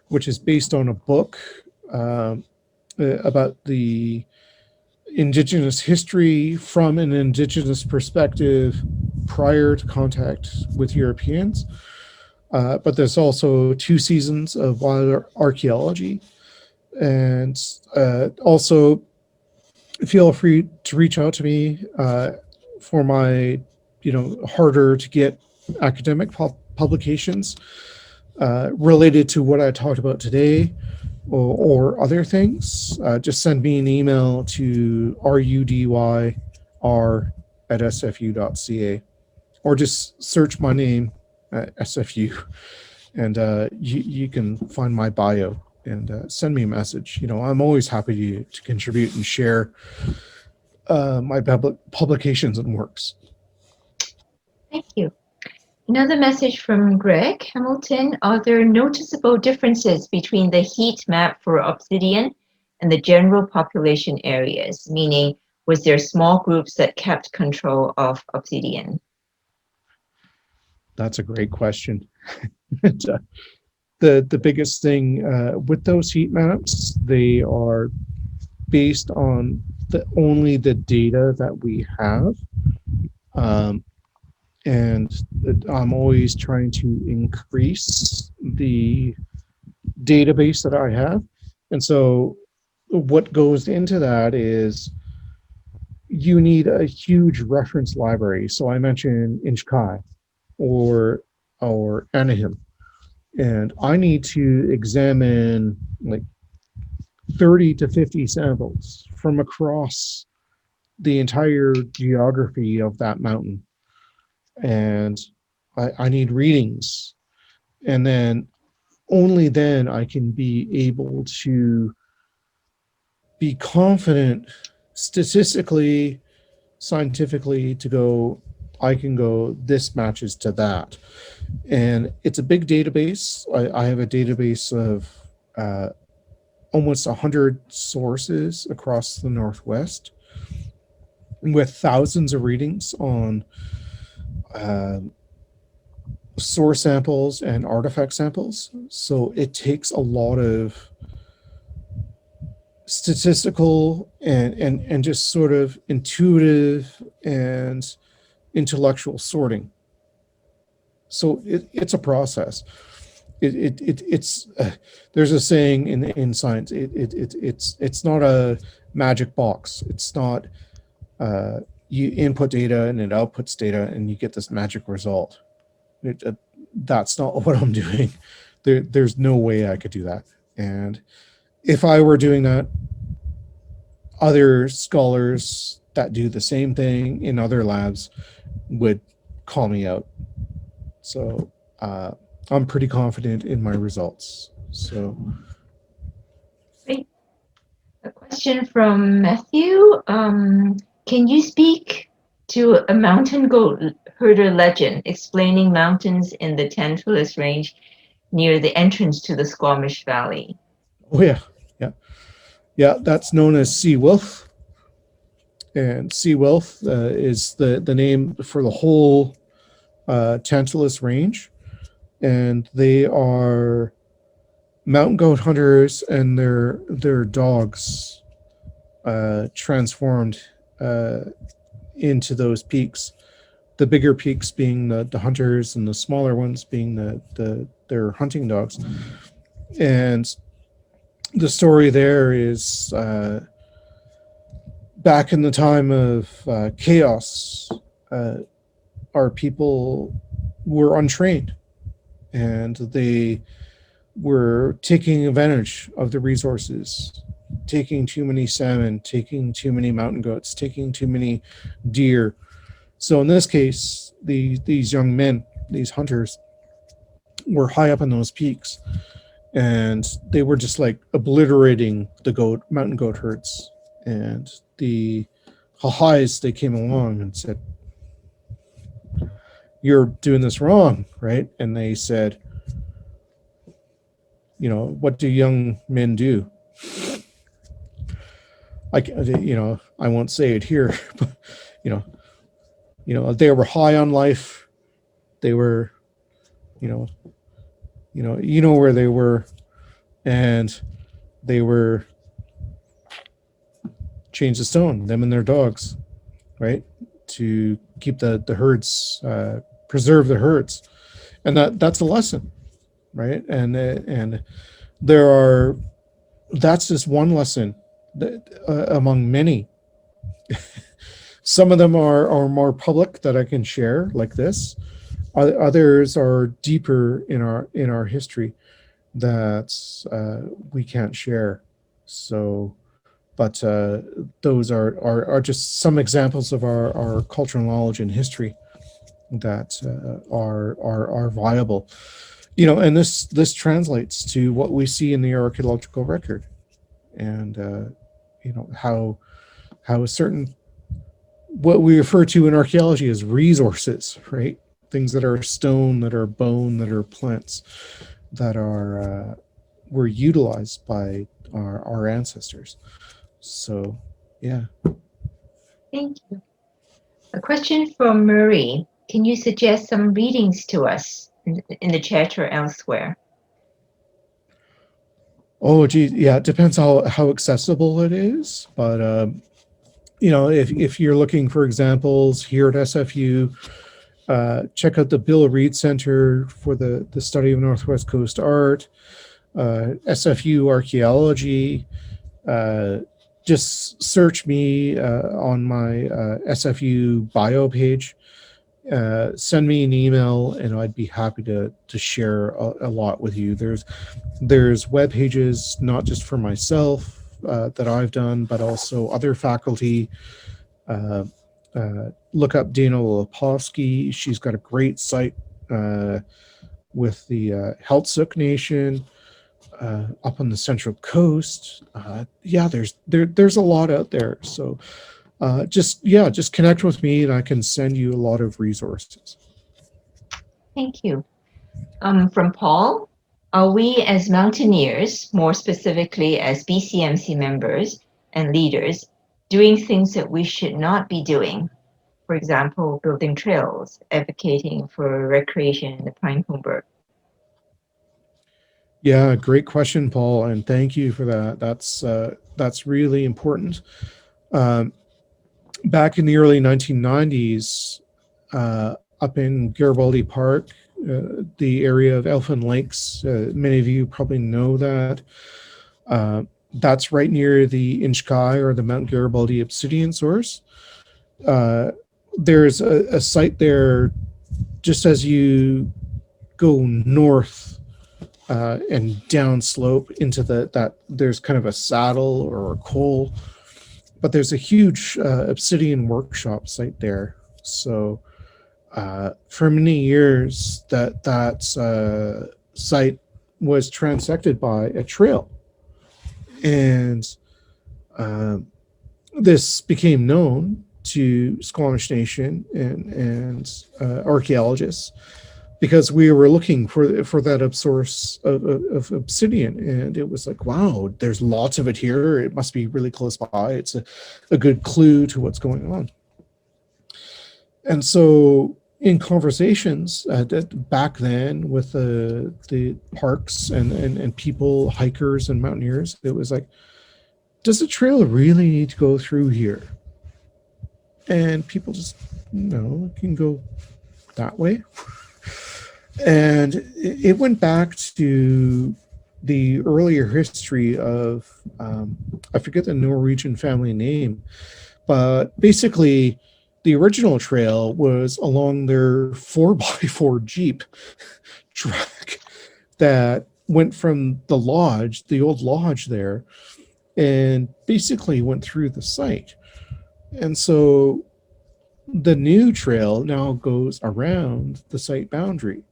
which is based on a book about the Indigenous history from an Indigenous perspective prior to contact with Europeans. But there's also 2 seasons of wild archaeology. And also feel free to reach out to me for my, you know, harder to get academic publications related to what I talked about today or other things. Just send me an email to rudyr@sfu.ca or just search my name at SFU and you can find my bio and send me a message. You know, I'm always happy to contribute and share my publications and works. Thank you. Another message from Greg Hamilton. Are there noticeable differences between the heat map for Obsidian and the general population areas? Meaning, was there small groups that kept control of Obsidian? That's a great question. The biggest thing with those heat maps, they are based on only the data that we have. And I'm always trying to increase the database that I have. And so what goes into that is you need a huge reference library. So I mentioned Inchkai or ANAHIM. And I need to examine like 30 to 50 samples from across the entire geography of that mountain. And I need readings. And then only then I can be able to be confident statistically, scientifically to go, I can go, this matches to that. And it's a big database. I have a database of almost 100 sources across the Northwest with thousands of readings on source samples and artifact samples. So it takes a lot of statistical and just sort of intuitive and intellectual sorting. So it's a process. It's there's a saying in science. It's not a magic box. It's not you input data and it outputs data and you get this magic result. That's not what I'm doing. There's no way I could do that. And if I were doing that, other scholars that do the same thing in other labs would call me out. So I'm pretty confident in my results. So Great. A question from Matthew. Can you speak to a mountain goat herder legend explaining mountains in the Tantalus Range near the entrance to the Squamish Valley? oh yeah, that's known as Sea Wolf. And Sea Wolf is the name for the whole Tantalus Range. And they are mountain goat hunters and their dogs transformed into those peaks. The bigger peaks being the hunters, and the smaller ones being their hunting dogs. And the story there is back in the time of chaos, our people were untrained, and they were taking advantage of the resources, taking too many salmon, taking too many mountain goats, taking too many deer. So in this case, these young men, these hunters, were high up on those peaks, and they were just like obliterating the mountain goat herds. And the Hahais, they came along and said, "You're doing this wrong," right? And they said, what do young men do? I won't say it here, but they were high on life. They were, where they were, and they were chained to stone, them and their dogs, right, to keep the herds, preserve the herds, and that's a lesson, right? And that's just one lesson among many. Some of them are more public that I can share, like this. Others are deeper in our history that we can't share. So, but those are just some examples of our cultural knowledge and history that are viable. And this translates to what we see in the archaeological record, and how a certain, what we refer to in archaeology as resources, right? Things that are stone, that are bone, that are plants, that were utilized by our ancestors. So, yeah. Thank you. A question from Murray. Can you suggest some readings to us in the chat or elsewhere? Oh, gee, yeah. It depends how accessible it is, but if you're looking for examples here at SFU, check out the Bill Reed Center for the Study of Northwest Coast Art, SFU Archaeology. Just search me on my SFU bio page. Send me an email, and I'd be happy to share a lot with you. There's web pages not just for myself that I've done, but also other faculty. Look up Dana Leposki. She's got a great site with the Heiltsuk Nation up on the Central Coast. There's a lot out there. So just connect with me, and I can send you a lot of resources. Thank you. From Paul, are we as mountaineers, more specifically as BCMC members and leaders, doing things that we should not be doing? For example, building trails, advocating for recreation in the Pinecombe. Yeah, great question, Paul, and thank you for that. That's really important. Back in the early 1990s, up in Garibaldi Park, the area of Elfin Lakes, many of you probably know that. That's right near the Inchkai, or the Mount Garibaldi obsidian source. There's a site there just as you go north and down slope into that there's kind of a saddle or a col, but there's a huge obsidian workshop site there. So for many years, that site was transected by a trail, and this became known to Squamish Nation and archaeologists, because we were looking for that source of obsidian, and it was like, wow, there's lots of it here. It must be really close by. It's a good clue to what's going on. And so in conversations back then with the parks and people, hikers and mountaineers, it was like, does the trail really need to go through here? And people just, no, it can go that way. And it went back to the earlier history of, I forget the Norwegian family name, but basically the original trail was along their 4x4 Jeep track that went from the lodge, the old lodge there, and basically went through the site. And so the new trail now goes around the site boundary.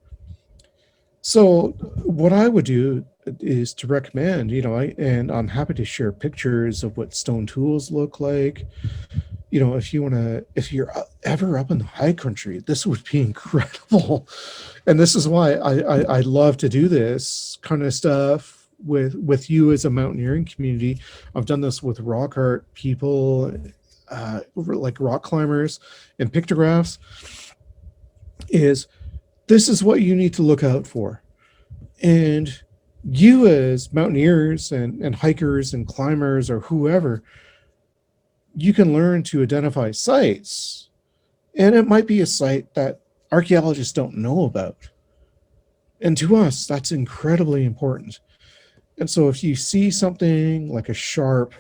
So what I would do is to recommend, and I'm happy to share pictures of what stone tools look like. If you're ever up in the high country, this would be incredible. And this is why I love to do this kind of stuff with you as a mountaineering community. I've done this with rock art people, like rock climbers and pictographs. This is what you need to look out for. And you as mountaineers and hikers and climbers or whoever, you can learn to identify sites. And it might be a site that archaeologists don't know about. And to us, that's incredibly important. And so if you see something like a sharp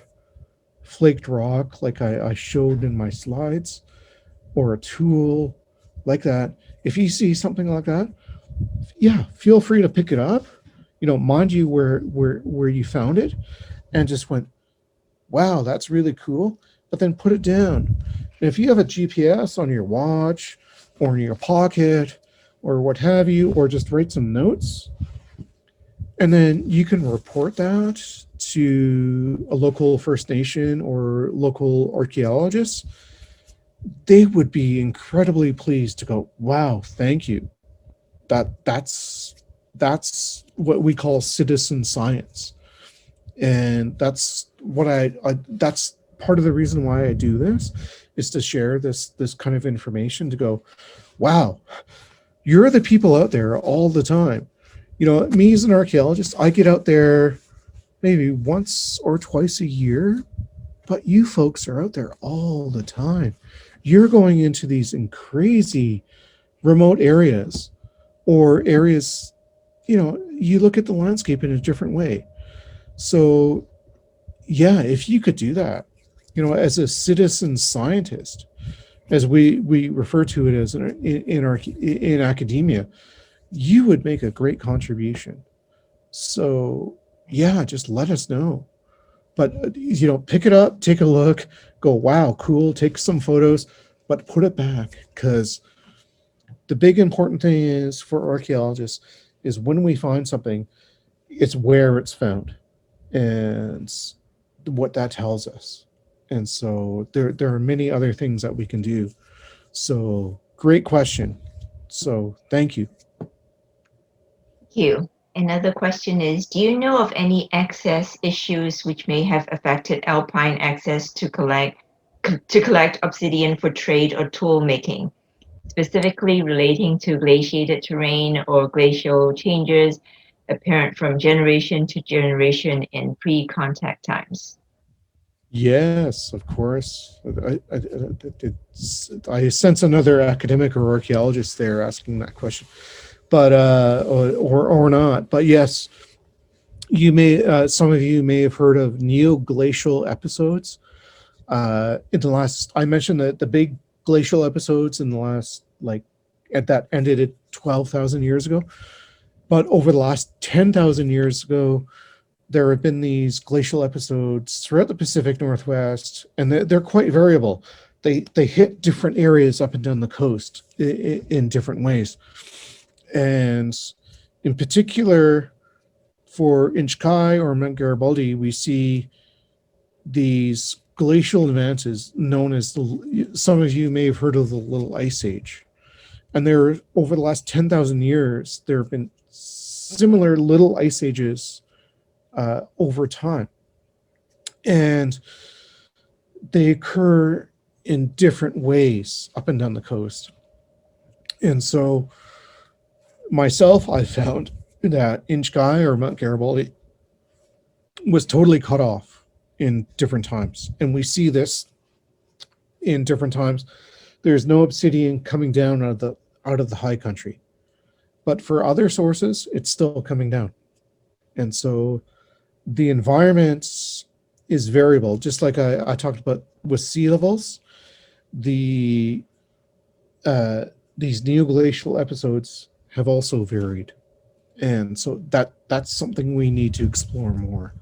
flaked rock, like I showed in my slides, or a tool like that, if you see something like that, yeah, feel free to pick it up. Mind you where you found it, and just went, wow, that's really cool. But then put it down. And if you have a GPS on your watch or in your pocket or what have you, or just write some notes, and then you can report that to a local First Nation or local archaeologist, they would be incredibly pleased to go, wow, thank you. That's what we call citizen science. And that's what that's part of the reason why I do this, is to share this kind of information, to go, wow, you're the people out there all the time. Me as an archaeologist, I get out there maybe once or twice a year, but you folks are out there all the time. You're going into these crazy remote areas, or areas, you look at the landscape in a different way. So yeah, if you could do that, as a citizen scientist, as we refer to it as in academia, you would make a great contribution. So yeah, just let us know. But pick it up, take a look, go, wow, cool, take some photos, but put it back, because the big important thing is for archaeologists is when we find something, it's where it's found and what that tells us. And so there are many other things that we can do. So great question. So thank you. Thank you. Another question is, do you know of any access issues which may have affected alpine access to collect obsidian for trade or tool making, specifically relating to glaciated terrain or glacial changes apparent from generation to generation in pre-contact times? Yes, of course. I sense another academic or archaeologist there asking that question, but or not. But yes, you may. Some of you may have heard of neoglacial episodes. In the last, I mentioned that the big glacial episodes in the last, that ended at 12,000 years ago. But over the last 10,000 years ago, there have been these glacial episodes throughout the Pacific Northwest, and they're quite variable. They hit different areas up and down the coast in different ways. And in particular, for Inch Kai or Mount Garibaldi, we see these glacial advances known as some of you may have heard of the Little Ice Age. And there, over the last 10,000 years, there have been similar little ice ages over time. And they occur in different ways up and down the coast. And so myself, I found that Inch Kai or Mount Garibaldi was totally cut off in different times. And we see this in different times. There's no obsidian coming down out of the high country. But for other sources, it's still coming down. And so the environment is variable, just like I talked about with sea levels. These neoglacial episodes have also varied, and so that's something we need to explore more.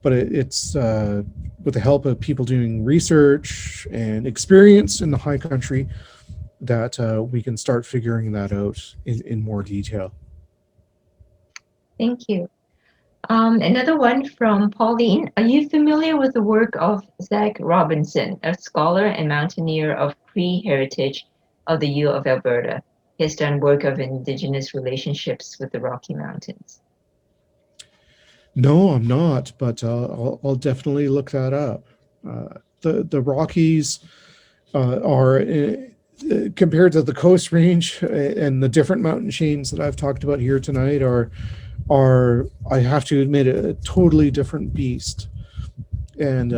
But it's with the help of people doing research and experience in the high country that we can start figuring that out in more detail. Thank you. Another one from Pauline. Are you familiar with the work of Zach Robinson, a scholar and mountaineer of Cree heritage of the U of Alberta? He has done work of Indigenous relationships with the Rocky Mountains. No, I'm not, but I'll definitely look that up. The Rockies are, compared to the Coast Range and the different mountain chains that I've talked about here tonight, are I have to admit, a totally different beast. And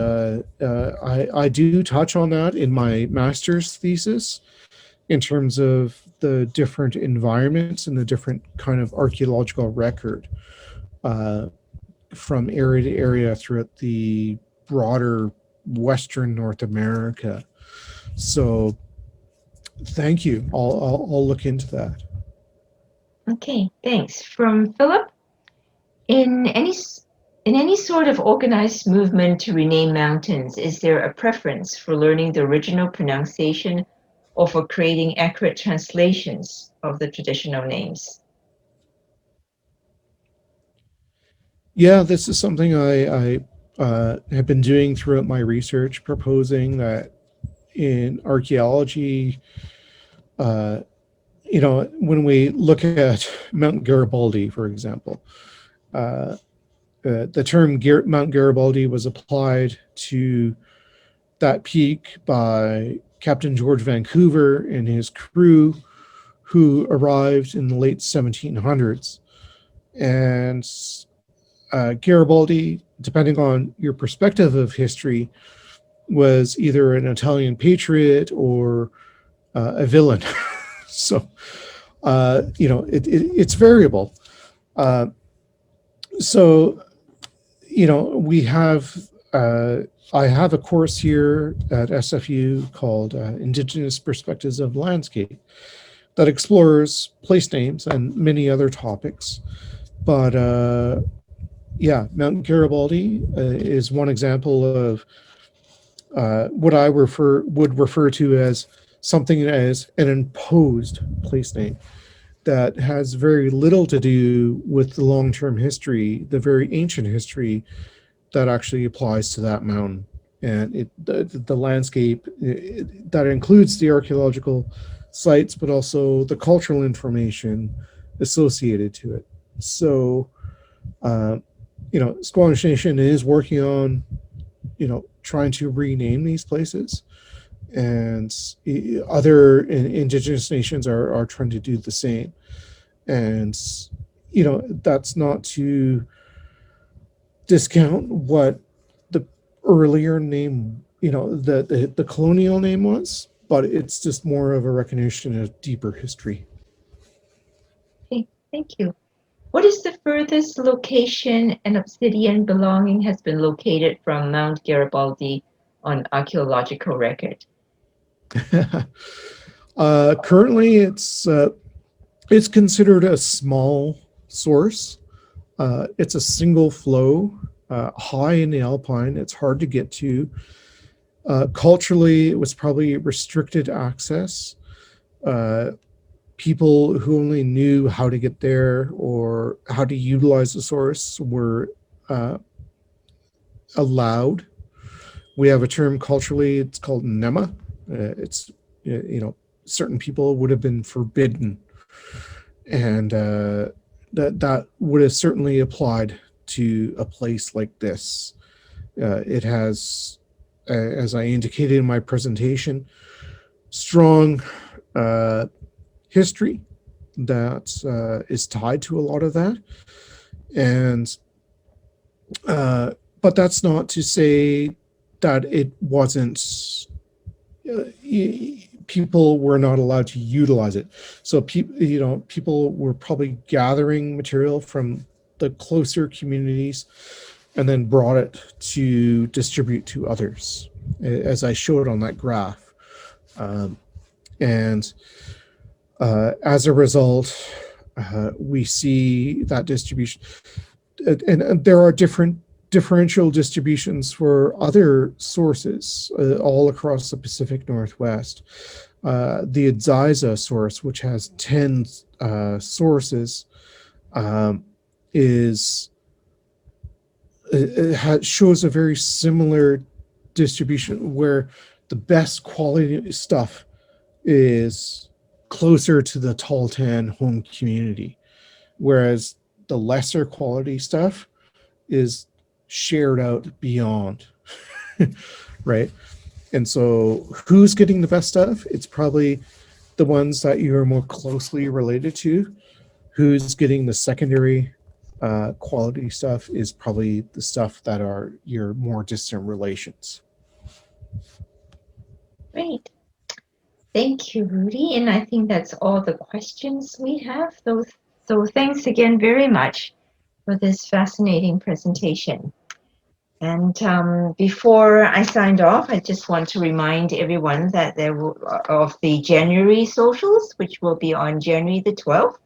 I do touch on that in my master's thesis in terms of the different environments and the different kind of archaeological record from area to area throughout the broader Western North America. So thank you. I'll look into that. Okay, thanks. From Philip. In any sort of organized movement to rename mountains, is there a preference for learning the original pronunciation or for creating accurate translations of the traditional names? Yeah, this is something I have been doing throughout my research, proposing that in archaeology, when we look at Mount Garibaldi, for example, the term Mount Garibaldi was applied to that peak by Captain George Vancouver and his crew, who arrived in the late 1700s. And Garibaldi, depending on your perspective of history, was either an Italian patriot or a villain. So, it's variable. We have, I have a course here at SFU called Indigenous Perspectives of Landscape that explores place names and many other topics. But Mount Garibaldi is one example of what I would refer to as something as an imposed place name that has very little to do with the long-term history, the very ancient history that actually applies to that mountain. And the landscape, that includes the archaeological sites, but also the cultural information associated to it. So, Squamish Nation is working on, trying to rename these places. And other Indigenous nations are trying to do the same. And, that's not to discount what the earlier name, the colonial name was, but it's just more of a recognition of deeper history. Okay, thank you. What is the furthest location an obsidian belonging has been located from Mount Garibaldi on archaeological record? Currently, it's considered a small source. It's a single flow, high in the alpine. It's hard to get to. Culturally, it was probably restricted access. People who only knew how to get there or how to utilize the source were allowed. We have a term culturally, it's called NEMA. It's, certain people would have been forbidden. And that would have certainly applied to a place like this. It has, as I indicated in my presentation, strong history that is tied to a lot of that. And but that's not to say that it wasn't, people were not allowed to utilize it. So people were probably gathering material from the closer communities and then brought it to distribute to others, as I showed on that graph. And as a result, we see that distribution. And there are differential distributions for other sources all across the Pacific Northwest. The Adziza source, which has 10 sources, shows a very similar distribution where the best quality stuff is closer to the Tahltan home community, whereas the lesser quality stuff is shared out beyond, right? And so who's getting the best stuff? It's probably the ones that you're more closely related to. Who's getting the secondary quality stuff is probably the stuff that are your more distant relations. Great. Thank you, Rudy. And I think that's all the questions we have. So thanks again very much for this fascinating presentation. And before I signed off, I just want to remind everyone that of the January socials, which will be on January the 12th.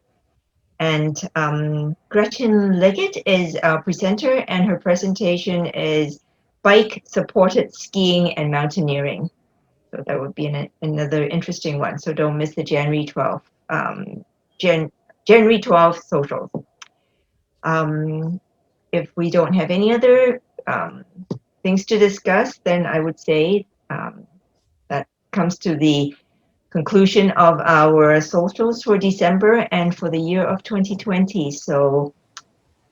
And Gretchen Leggett is our presenter, and her presentation is bike-supported skiing and mountaineering. So that would be another interesting one. So don't miss the January 12th, January 12th socials. If we don't have any other things to discuss, then I would say that comes to the conclusion of our socials for December and for the year of 2020. So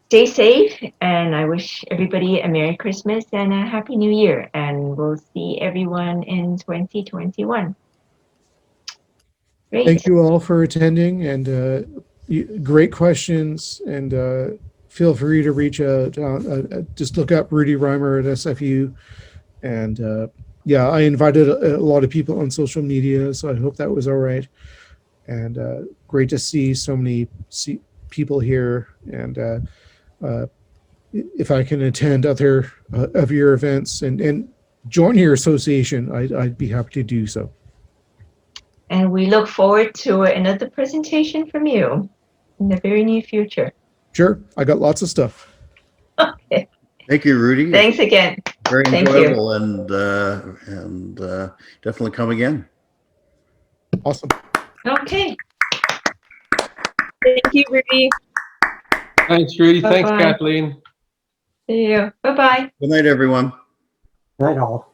stay safe, and I wish everybody a Merry Christmas and a Happy New Year, and we'll see everyone in 2021. Great. Thank you all for attending, and great questions, and feel free to reach out. Just look up Rudy Reimer at SFU, and yeah, I invited a lot of people on social media, so I hope that was all right. And great to see so many people here, and if I can attend other of your events and join your association, I'd be happy to do so. And we look forward to another presentation from you in the very near future. Sure, I got lots of stuff. Okay. Thank you, Rudy. Thanks again. Very Thank enjoyable, and definitely come again. Awesome. Okay. Thank you, Rudy. Thanks, Rudy. Thanks, Bye-bye. Kathleen. See you. Bye-bye. Good night, everyone. Night all.